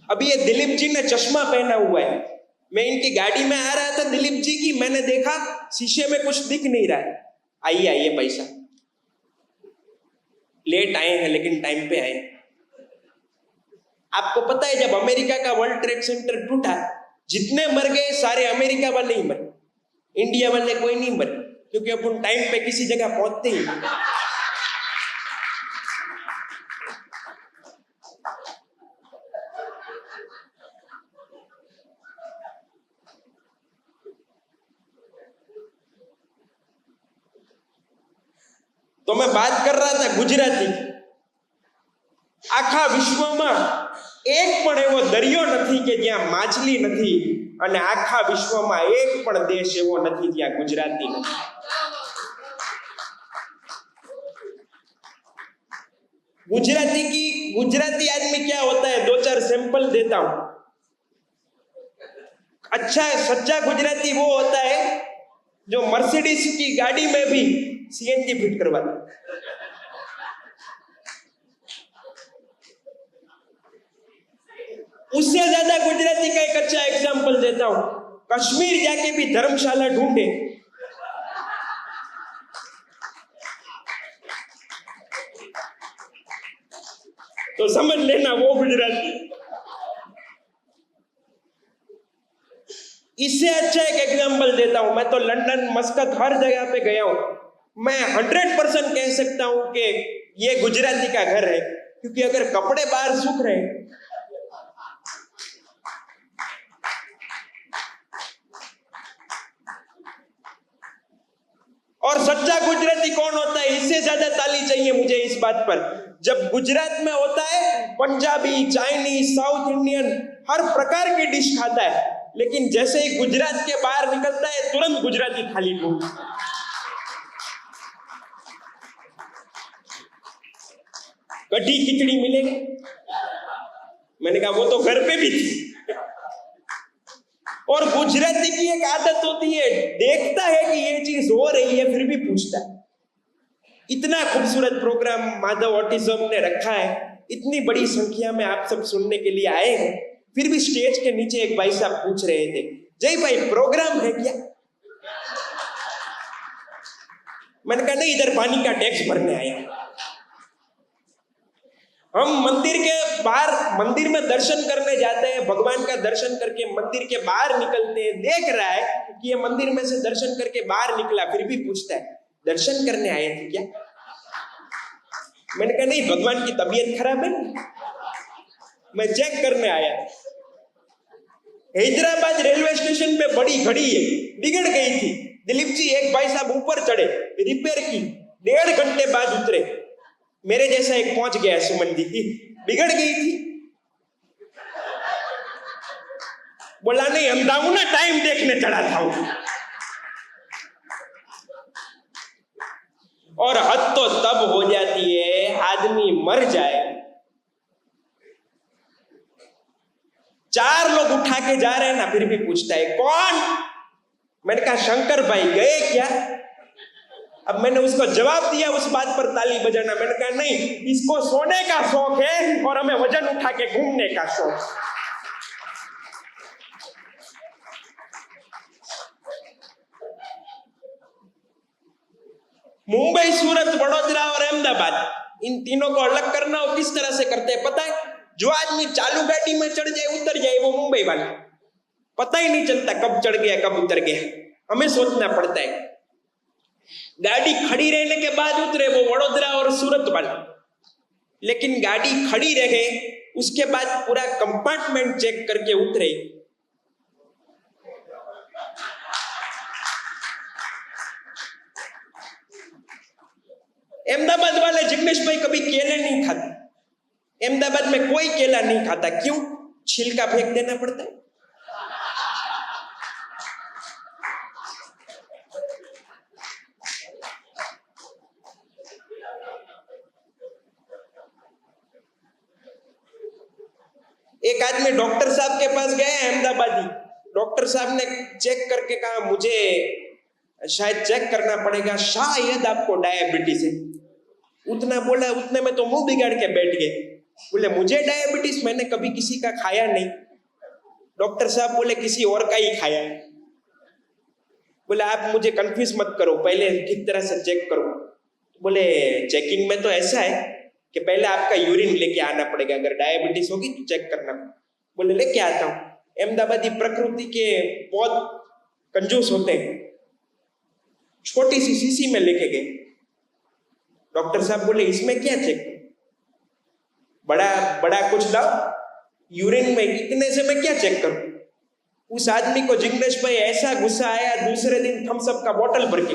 अभी ये दिलीप जी ने चश्मा पहना हुआ है, मैं इनकी गाड़ी में आ रहा था दिलीप जी की, मैंने देखा शीशे में कुछ दिख नहीं रहा है। आइए पैसा, लेट आए हैं लेकिन टाइम पे आए। आपको पता है जब अमेरिका का वर्ल्ड ट्रेड सेंटर टूटा, जितने मर गए सारे अमेरिका वाले ही मरे, इंडिया वाले कोई नहीं मरे, क्योंकि अपन टाइम पे किसी जगह पहुंचते ही नहीं। तो मैं बात कर रहा था गुजराती, आखा विश्वમાં એક પણ એવો દરિયો નથી કે જ્યાં માછલી નથી, અને આખા વિશ્વમાં એક પણ દેશ એવો નથી જ્યાં ગુજરાતી નથી। गुजराती आदमी क्या होता है, 2-4 सैंपल देता हूं। अच्छा सच्चा गुजराती वो होता है जो मर्सिडीज की गाड़ी में भी सीएनजी फिट करवाता। उससे ज्यादा गुजराती का एक अच्छा एग्जाम्पल देता हूं। कश्मीर जाके भी धर्मशाला ढूंढे, तो समझ लेना वो गुजराती। इससे अच्छा एक एग्जाम्पल देता हूं। मैं तो लंदन, मस्कत हर जगह पे गया हूं। मैं 100% कह सकता हूं कि ये गुजराती का घर है, क्योंकि अगर कपड़े बाहर सूख रहे हैं और सच्चा गुजराती कौन होता है, इससे ज्यादा ताली चाहिए मुझे इस बात पर। जब गुजरात में होता है पंजाबी, चाइनीज, साउथ इंडियन हर प्रकार की डिश खाता है, लेकिन जैसे ही गुजरात के बाहर निकलता है तुरंत गुजराती थाली ढूंढ। कढ़ी खिचड़ी मिलेगी, मैंने कहा वो तो घर पे भी थी। और गुजराती की एक आदत होती है, देखता है कि ये चीज हो रही है फिर भी पूछता है। इतना खूबसूरत प्रोग्राम माधव ऑटिज्म ने रखा है, इतनी बड़ी संख्या में आप सब सुनने के लिए आए हैं, फिर भी स्टेज के नीचे एक भाई साहब पूछ रहे थे, जय भाई प्रोग्राम है क्या? मैंने कहा नहीं, इधर पानी का टैक्स भरने आया। हम मंदिर के बाहर, मंदिर में दर्शन करने जाते हैं, भगवान का दर्शन करके मंदिर के बाहर निकलते हैं, देख रहा है कि ये मंदिर में से दर्शन करके बाहर निकला, फिर भी पूछता है दर्शन करने आए थे क्या? मैंने कहा नहीं, भगवान की तबीयत खराब है, मैं चेक करने आया। हैदराबाद रेलवे स्टेशन पे बड़ी घड़ी है, बिगड़ गई थी। दिलीप जी एक भाई साहब ऊपर चढ़े, रिपेयर की, 1.5 घंटे बाद उतरे। मेरे जैसा एक पहुंच गया सुमन जी, बिगड़ गई थी। बोला नहीं, अंधा हूं ना, टाइम देखने चढ़ा था। और हद तो तब हो जाती है आदमी मर जाए, 4 लोग उठा के जा रहे हैं ना, फिर भी पूछता है कौन? मैंने कहा शंकर भाई गए क्या? अब मैंने उसको जवाब दिया, उस बात पर ताली बजाना। मैंने कहा नहीं, इसको सोने का शौक है और हमें वजन उठा के घूमने का शौक। मुंबई, सूरत, वडोदरा और अहमदाबाद, इन तीनों को अलग करना हो किस तरह से करते हैं पता है? जो आदमी चालू गाड़ी में चढ़ जाए, उतर जाए, वो मुंबई वाला, पता ही नहीं चलता कब चढ़ गया कब उतर गया, हमें सोचना पड़ता है। गाड़ी खड़ी रहने के बाद उतरे, वो वडोदरा और सूरत वाला। लेकिन गाड़ी खड़ी रहे उसके बाद पूरा कंपार्टमेंट चेक करके उतरे, अहमदाबाद वाले जिग्नेश भाई कभी केले नहीं खाते। अहमदाबाद में कोई केला नहीं खाता, क्यों? छिलका फेंक देना पड़ता है। एक आदमी डॉक्टर साहब के पास गया अहमदाबादी, डॉक्टर साहब ने चेक करके कहा मुझे शायद चेक करना पड़ेगा, शायद आपको डायबिटीज है। उतना बोला, उतने में तो मुंह बिगाड़ के बैठ गए। बोले मुझे डायबिटीज, मैंने कभी किसी का खाया नहीं। डॉक्टर साहब बोले किसी और का ही खाया है। बोले आप मुझे कंफ्यूज मत करो, पहले ठीक तरह से चेक करो। बोले चेकिंग में तो ऐसा है कि पहले आपका यूरिन लेके आना पड़ेगा, अगर डायबिटीज होगी तो चेक करना। बोले लेके आता हूँ। अहमदाबादी प्रकृति के बहुत कंजूस होते हैं, छोटी सी शीशी में लेके गए। डॉक्टर साहब बोले इसमें क्या चेक? बड़ा बड़ा कुछ लाओ, यूरिन में इतने से मैं क्या चेक करूं? उस आदमी को जिग्नेश भाई ऐसा गुस्सा आया, दूसरे दिन थम्स अप का बोतल भर के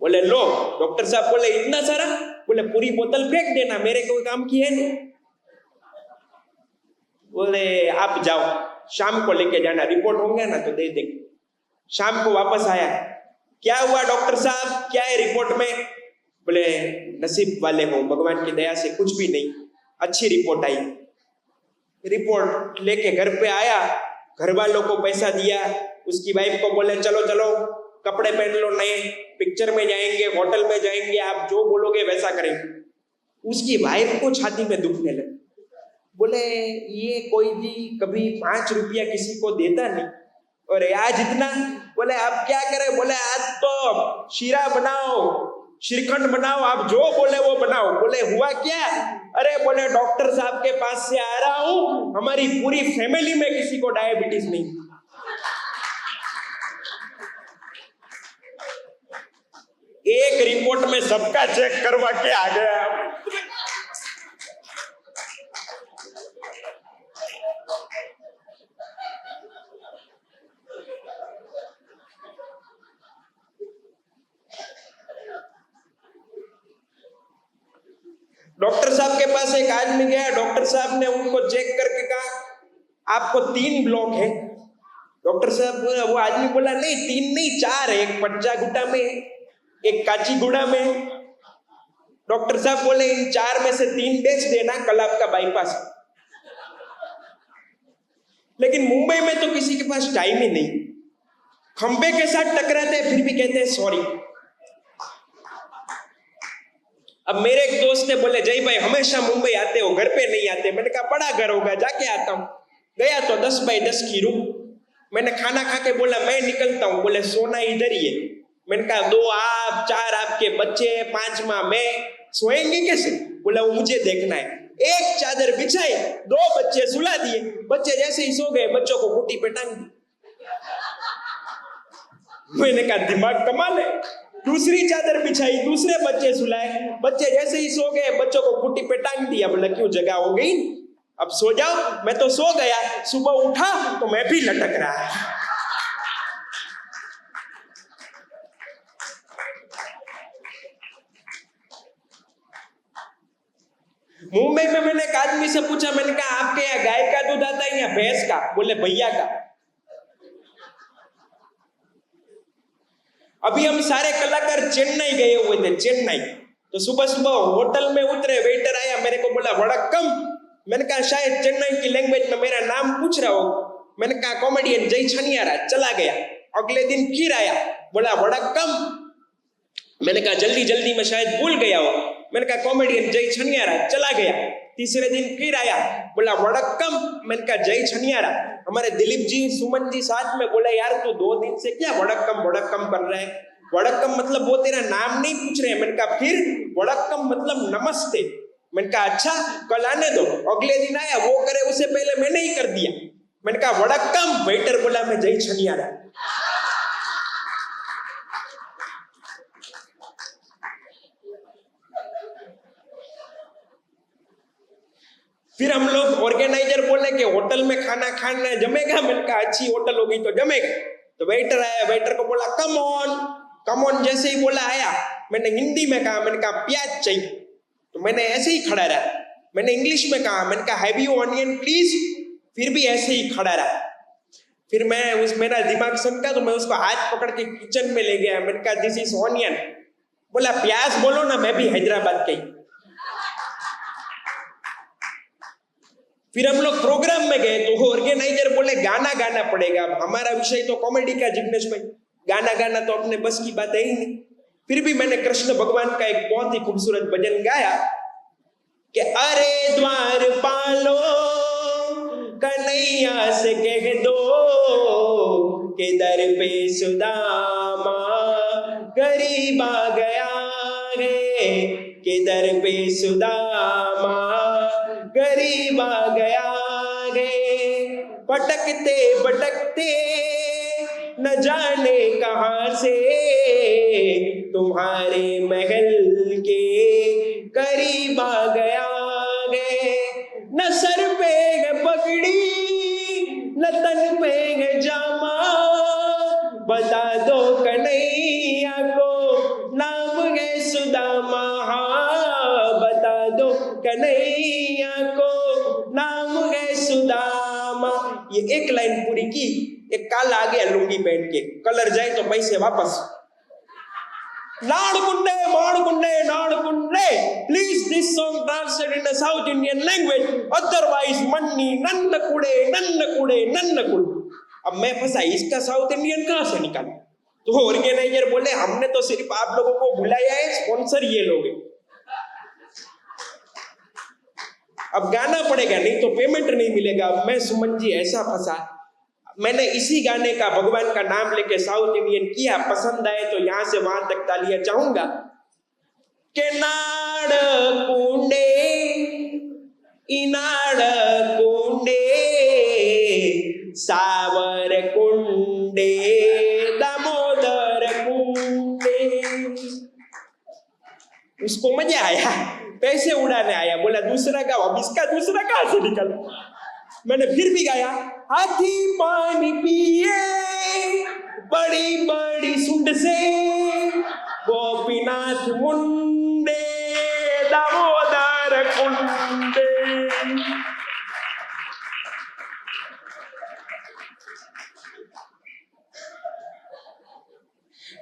बोले लो। डॉक्टर साहब बोले इतना सारा? बोले पूरी बोतल फेंक देना, मेरे कोई काम की है नहीं। बोले आप जाओ, शाम को लेके जाना, रिपोर्ट होंगे ना तो दे देंगे। शाम को वापस आया, क्या हुआ डॉक्टर साहब, क्या है रिपोर्ट में? बोले नसीब वाले हो, भगवान की दया से कुछ भी नहीं, अच्छी रिपोर्ट आई। रिपोर्ट लेके घर पे आया, घर वालों को पैसा दिया, उसकी वाइफ को बोले चलो चलो कपड़े पहन लो नए, पिक्चर में जाएंगे, होटल में जाएंगे, आप जो बोलोगे वैसा करेंगे। उसकी वाइफ को छाती में दुखने लगे। बोले ये कोई भी कभी 5 रुपया किसी को देता नहीं, और आज इतना। बोले आप क्या करें? बोले आज तो शीरा बनाओ, श्रीखंड बनाओ, आप जो बोले वो बनाओ। बोले हुआ क्या? अरे बोले डॉक्टर साहब के पास से आ रहा हूं, हमारी पूरी फैमिली में किसी को डायबिटीज नहीं। एक रिपोर्ट में सबका चेक करवा के आ गया। डॉक्टर साहब के पास एक आदमी गया, डॉक्टर साहब ने उनको चेक करके कहा आपको 3 ब्लॉक है। डॉक्टर साहब वो आदमी बोला नहीं 3 नहीं 4 है, एक पच्चागुटा में एक काचीगुड़ा में। डॉक्टर साहब बोले इन 4 में से 3 बेच देना, कल आपका बाईपास। लेकिन मुंबई में तो किसी के पास टाइम ही नहीं, खंबे के साथ टकराते हैं फिर भी कहते हैं सॉरी। अब मेरे एक दोस्त ने बोले जय भाई हमेशा मुंबई आते हो, घर पे नहीं आते। मैंने कहा बड़ा घर होगा, जाके आता हूँ। गया तो 10 बाई 10 की रूम। मैंने खाना खा के बोला मैं निकलता हूँ। बोले सोना इधर ही है। मैंने कहा 2 आप, 4 आपके बच्चे, 5वां मैं, सोएंगे कैसे? बोला वो मुझे देखना है। एक चादर बिछाई, 2 बच्चे सुला दिए। बच्चे जैसे ही सो गए बच्चों को खूंटी पे टांग दी। मैंने कहा दिमाग कमाल है। दूसरी चादर बिछाई, दूसरे बच्चे सुलाए, बच्चे जैसे ही सो गए बच्चों को खूंटी पे टांग दिया। बोला क्यों, जगह हो गई, अब सो जाओ। मैं तो सो गया, सुबह उठा तो मैं भी लटक रहा है। मुंबई में मैंने एक आदमी से पूछा, मैंने कहा आपके यहाँ गाय का दूध आता है या भैंस का? बोले भैया का। अभी हम सारे कलाकार चेन्नई गए हुए थे, चेन्नई। तो सुबह सुबह होटल में उतरे, वेटर आया, मेरे को बोला वड़क्कम। मैंने कहा शायद चेन्नई की लैंग्वेज में मेरा नाम पूछ रहा हो। मैंने कहा कॉमेडियन जय छनियारा। चला गया। अगले दिन फिर आया, बोला वड़क्कम। मैंने कहा जल्दी जल्दी में शायद भूल गया हो। मैंने कहा कॉमेडियन जय छनियारा। चला गया। तीसरे दिन फिर आया, बोला वड़क्कम। मैंने कहा जय छनियारा। हमारे दिलीप जी, सुमन जी साथ में बोले यार तू 2 दिन से क्या वड़क्कम वड़क्कम कर रहा है? वड़क्कम मतलब वो तेरा नाम नहीं पूछ रहे हैं। मैंने कहा फिर? वड़क्कम मतलब नमस्ते। मैंने कहा अच्छा कल आने दो। अगले दिन आया, वो करे उससे पहले मैंने ही कर दिया। मैंने कहा वड़क्कम। वेटर बोला मैं जय छनियारा। फिर हम लोग ऑर्गेनाइजर बोले कि होटल में खाना खाना जमेगा। मैंने कहा अच्छी होटल होगी तो जमेगा। तो वेटर आया, वेटर को बोला कम ऑन, कम ऑन। जैसे ही बोला आया, मैंने हिंदी में कहा, मैंने कहा प्याज चाहिए। तो मैंने ऐसे ही खड़ा रहा। मैंने इंग्लिश में कहा, मैंने कहा हैव यू ऑनियन प्लीज। फिर भी ऐसे ही खड़ा रहा। फिर मेरा दिमाग सनका तो मैं उसको हाथ पकड़ के किचन में ले गया। मैंने कहा दिस इज ऑनियन। बोला प्याज बोलो ना, मैं भी हैदराबाद के। फिर हम लोग प्रोग्राम में गए तो ऑर्गेनाइजर बोले गाना गाना पड़ेगा। अब हमारा विषय तो कॉमेडी का, जिग्नेश भाई, गाना गाना तो अपने बस की बात है ही नहीं। फिर भी मैंने कृष्ण भगवान का एक बहुत ही खूबसूरत भजन गाया कि अरे द्वार पालो कन्हैया से कह दो कि दर पे सुदामा गरीब आ गया है, कि दर पे सुदामा गरीब आ गया है। भटकते भटकते न जाने कहां से तुम्हारे महल के करीब आ गया है। न सर पे है पगड़ी न तन पे है जामा, बता दो कन्हैया को नाम है सुदामा। बता दो कन्हैया को नाम है सुदामा। ये एक लाइन पूरी की। एक काल आ गया लुंगी पहन के, कलर जाए तो पैसे वापस। नाड़कुंडे माड़कुंडे नाड़कुंडे, please this song translated in South Indian language, otherwise मन्नी नन्न कुड़े नन्न कुड़े नन्न कुड़े। अब मैं फंसा, इसका साउथ इंडियन कहां से निकालूं? तो ऑर्गेनाइजर बोले हमने तो सिर्फ आप लोगों को बुलाया है, स्पॉन्सर ये लोग हैं। अब गाना पड़ेगा, नहीं तो पेमेंट नहीं मिलेगा। अब मैं सुमन जी ऐसा फंसा। मैंने इसी गाने का भगवान का नाम लेके साउथ इंडियन किया। पसंद आए तो यहां से वहां तक तालियां चाहूंगा। के नाड़ कुंडे इनाड़ कुंडे सावर कुंडे दामोदर कुंडे। उसको मजा आया, पैसे उड़ाने आया, बोला दूसरा गाओ। अब इसका दूसरा कहां से निकला? मैंने फिर भी गाया, हाथी पानी पिए बड़ी बड़ी सुंड से, गोपीनाथ मुंडे दामोदर कुंडे।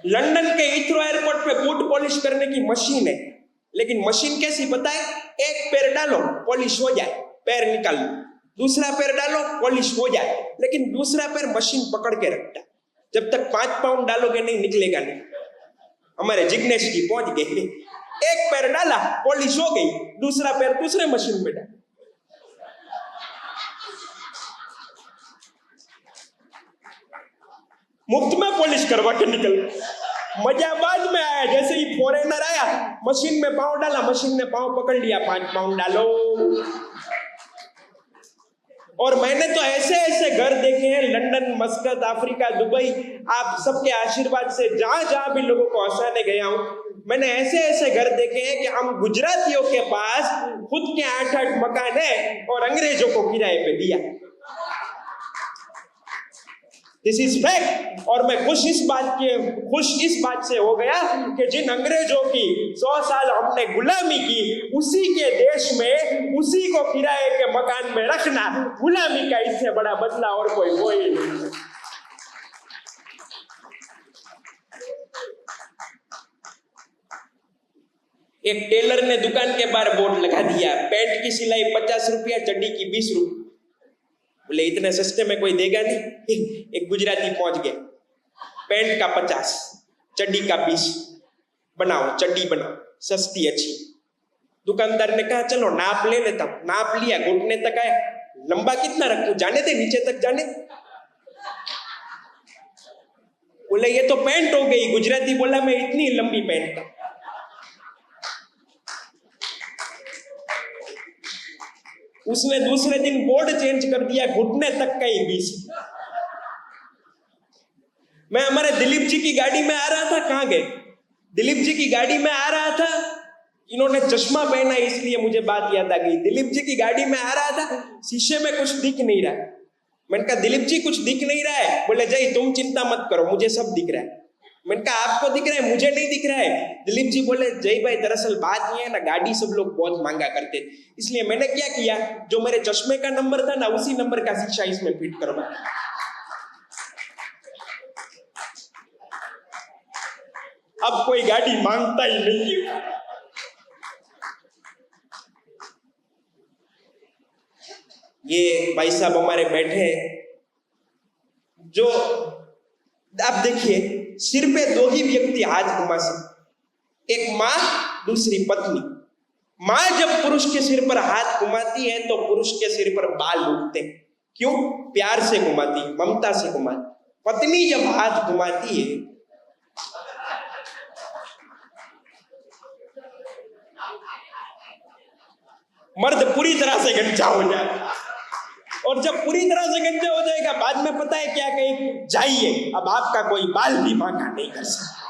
लंदन के हीथ्रो एयरपोर्ट पे बूट पॉलिश करने की मशीन है, लेकिन मशीन कैसी पता है? एक पैर डालो पॉलिश हो जाए, पैर निकाल लो, दूसरा पैर डालो पॉलिश हो जाए, लेकिन दूसरा पैर मशीन पकड़ के रखता है। जब तक 5 पाउंड डालोगे नहीं, निकलेगा नहीं। हमारे जिग्नेश जी पहुंच गए, एक पैर डाला पॉलिश हो गई, दूसरा पैर दूसरे मशीन में डाला। मुफ्त में पॉलिश करवा के निकल गए। मजा बाद में आया, जैसे ही फॉरेनर आया, मशीन में पाँव डाला, मशीन ने पाँव पकड़ लिया, 5 पाउंड डालो। और मैंने तो ऐसे ऐसे घर देखे हैं, लंदन, मस्कत, अफ्रीका, दुबई, आप सबके आशीर्वाद से जहां जहां भी लोगों को हंसाने गया हूं, मैंने ऐसे ऐसे घर देखे हैं कि हम गुजरातियों के पास खुद के 8-8 मकान है और अंग्रेजों को किराए पे दिया। This is fact. और मैं खुश इस बात से हो गया कि जिन अंग्रेजों की 100 साल हमने गुलामी की, उसी के देश में उसी को किराए के मकान में रखना, गुलामी का इससे बड़ा बदला और कोई नहीं। एक टेलर ने दुकान के बाहर बोर्ड लगा दिया, पैंट की सिलाई 50 रुपया, चड्डी की 20 रुपया। बोले इतने सस्ते में कोई देगा नहीं। एक गुजराती पहुंच गया, पैंट का 50, चड्डी का 20, बनाओ चड्डी बनाओ, सस्ती अच्छी। दुकानदार ने कहा चलो नाप ले लेता हूं। नाप लिया, घुटने तक आया, लंबा कितना रखूं? जाने दे, नीचे तक जाने। बोले ये तो पैंट हो गई। गुजराती बोला मैं इतनी लंबी पैंट का। उसने दूसरे दिन बोर्ड चेंज कर दिया, घुटने तक का ही 20। मैं हमारे दिलीप जी की गाड़ी में आ रहा था, कहां गए? दिलीप जी की गाड़ी में आ रहा था, इन्होंने चश्मा पहना इसलिए मुझे बात याद आ गई। दिलीप जी की गाड़ी में आ रहा था, शीशे में कुछ दिख नहीं रहा। मैंने कहा दिलीप जी कुछ दिख नहीं रहा है? बोले जय तुम चिंता मत करो, मुझे सब दिख रहा है। मैंने कहा आपको दिख रहा है, मुझे नहीं दिख रहा है। दिलीप जी बोले जय भाई दरअसल बात ये है ना, गाड़ी सब लोग बहुत मांगा करते, इसलिए मैंने क्या किया, जो मेरे चश्मे का नंबर था ना, उसी नंबर का शीशा इसमें फिट करवा। अब कोई गाड़ी मांगता ही नहीं। ये भाई साहब हमारे बैठे हैं, जो आप देखिए सिर पे 2 ही व्यक्ति हाथ घुमा सकते, एक मां, दूसरी पत्नी। मां जब पुरुष के सिर पर हाथ घुमाती है तो पुरुष के सिर पर बाल उठते हैं। क्यों? प्यार से घुमाती, ममता से घुमाती। पत्नी जब हाथ घुमाती है मर्द पूरी तरह से गंजा हो जाए, और जब पूरी तरह से गंजा हो जाएगा बाद में पता है क्या कहे, जाइए अब आपका कोई बाल भी मांगा नहीं कर सकता।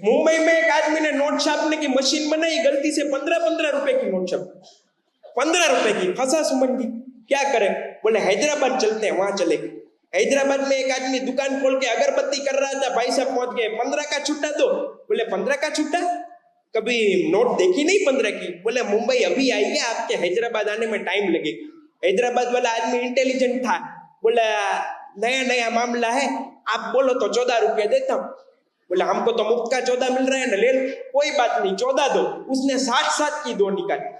मुंबई में एक आदमी ने नोट छापने की मशीन बनाई, गलती से 15-15 रुपए की नोट छाप, 15 रुपए की। फंसा सुमन जी, क्या करे? बोले हैदराबाद चलते हैं, वहां चले गए। हैदराबाद में एक आदमी दुकान खोल के अगरबत्ती कर रहा था, भाई साहब पहुंच गए, 15 का छुट्टा दो। बोले 15 का छुट्टा? कभी नोट देखी नहीं 15 की? बोले मुंबई अभी आई है, आपके हैदराबाद आने में टाइम लगेगा। हैदराबाद वाला आदमी इंटेलिजेंट था, बोला नया नया मामला है, आप बोलो तो 14 रुपया देता हूँ। बोले हमको तो मुफ्त का 14 मिल रहा है ना, ले लो। कोई बात नहीं 14 दो। उसने 60 की 2 निकाली।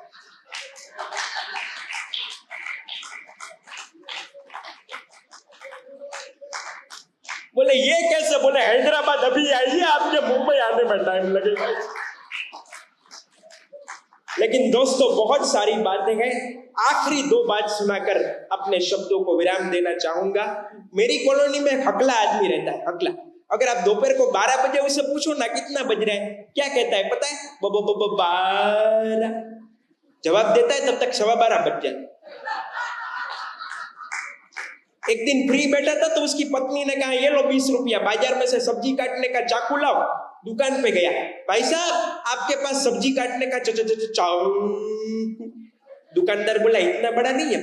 बोले ये कैसे? बोले हैदराबाद अभी आई है, आपके मुंबई आने में टाइम लगेगा। लेकिन दोस्तों बहुत सारी बातें हैं, आखिरी 2 बात सुनाकर अपने शब्दों को विराम देना चाहूंगा। मेरी कॉलोनी में एक हकला आदमी रहता है, हकला। अगर आप दोपहर को 12 बजे उसे पूछो ना कितना बज रहा है, क्या कहता है पता है? 12। जवाब देता है तब तक 12:15 बज जाए। एक दिन फ्री बैठा था तो उसकी पत्नी ने कहा ये लो 20 रुपया, बाजार में से सब्जी काटने का चाकू लाओ। दुकान पे गया, भाई साहब आपके पास सब्जी काटने का चाकू? दुकानदार बोला इतना बड़ा नहीं है।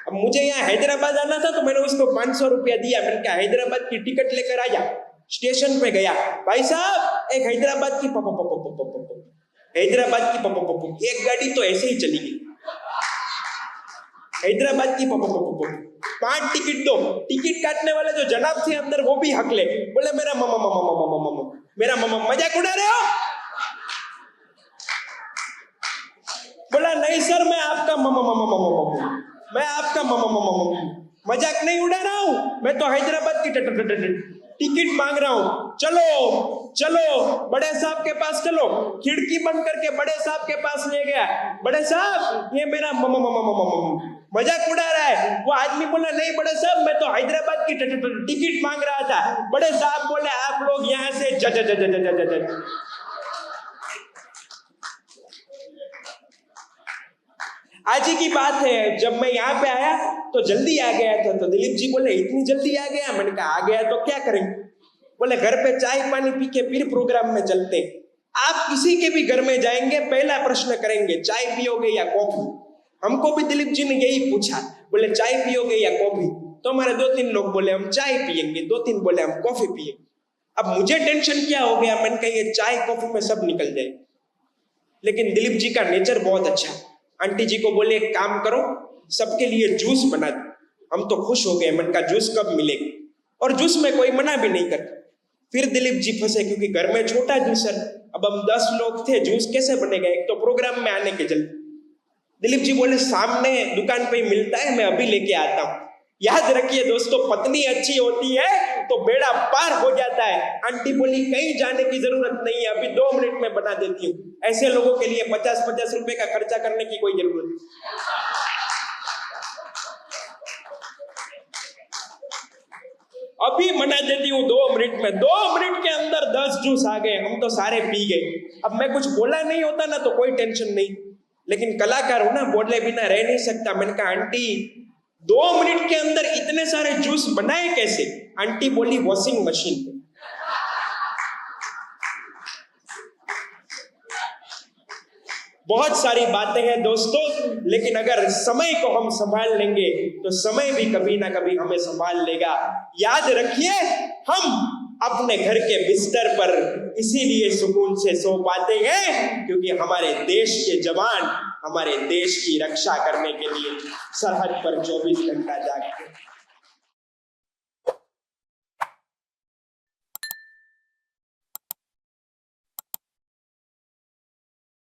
अब मुझे यहाँ हैदराबाद आना था तो मैंने उसको 500 रुपया दिया। मैंने कहा हैदराबाद की टिकट लेकर आ जा। स्टेशन पे गया, भाई साहब एक हैदराबाद की एक गाड़ी तो ऐसे ही चली गई। हैदराबाद की 5 टिकट दो। टिकट काटने वाले जो जनाब थे अंदर वो भी हकले, बोले मेरा मामा मजाक उड़ा रहे हो? बोला नहीं सर मैं आपका मजाक नहीं उड़ा रहा हूं, मैं तो हैदराबाद की टिकट मांग रहा हूं। चलो बड़े साहब के पास चलो। खिड़की बंद करके बड़े साहब के पास ले गया। बड़े साहब ये मेरा मजाक उड़ा रहा है। वो आदमी बोला नहीं बड़े साहब मैं तो हैदराबाद की टिकट मांग रहा था। बड़े साहब बोले आप लोग यहाँ से आज ही की बात है, जब मैं यहाँ पे आया तो जल्दी आ गया था। तो दिलीप जी बोले इतनी जल्दी आ गया? मैंने कहा आ गया तो क्या करेंगे? बोले घर पे चाय पानी पी के फिर प्रोग्राम में चलते हैं। आप किसी के भी घर में जाएंगे पहला प्रश्न करेंगे चाय पियोगे या कॉफी? हमको भी दिलीप जी ने यही पूछा। बोले चाय पियोगे या कॉफी? तो हमारे 2-3 लोग बोले हम चाय पियेंगे, 2-3 बोले हम कॉफी पियेंगे। अब मुझे टेंशन क्या हो गया, मैंने कहा ये चाय कॉफी में सब निकल जाए। लेकिन दिलीप जी का नेचर बहुत अच्छा। आंटी जी को बोले एक काम करो सबके लिए जूस बना दो। हम तो खुश हो गए, मन का जूस कब मिलेगा, और जूस में कोई मना भी नहीं करता। फिर दिलीप जी फंसे क्योंकि घर में छोटा जूसर, अब हम 10 लोग थे, जूस कैसे बनेगा, एक तो प्रोग्राम में आने के जल्दी। दिलीप जी बोले सामने दुकान पे मिलता है, मैं अभी लेके आता हूँ। याद रखिए दोस्तों, पत्नी अच्छी होती है तो बेड़ा पार हो जाता है। आंटी बोली कहीं जाने की जरूरत नहीं है, अभी 2 मिनट में बना देती हूँ। ऐसे लोगों के लिए 50-50 रुपए का खर्चा करने की कोई जरूरत नहीं। अभी बना देती हूँ 2 मिनट में। 2 मिनट के अंदर 10 जूस आ गए, हम तो सारे पी गए। अब मैं कुछ बोला नहीं होता ना तो कोई टेंशन नहीं, लेकिन कलाकार हूं ना, बोले बिना रह नहीं सकता। मैंने कहा आंटी 2 मिनट के अंदर इतने सारे जूस बनाए कैसे? आंटी बोली वॉशिंग मशीन पे। बहुत सारी बातें हैं दोस्तों, लेकिन अगर समय को हम संभाल लेंगे तो समय भी कभी ना कभी हमें संभाल लेगा। याद रखिए, हम अपने घर के बिस्तर पर इसीलिए सुकून से सो पाते हैं क्योंकि हमारे देश के जवान हमारे देश की रक्षा करने के लिए सरहद पर 24 घंटा जागते हैं।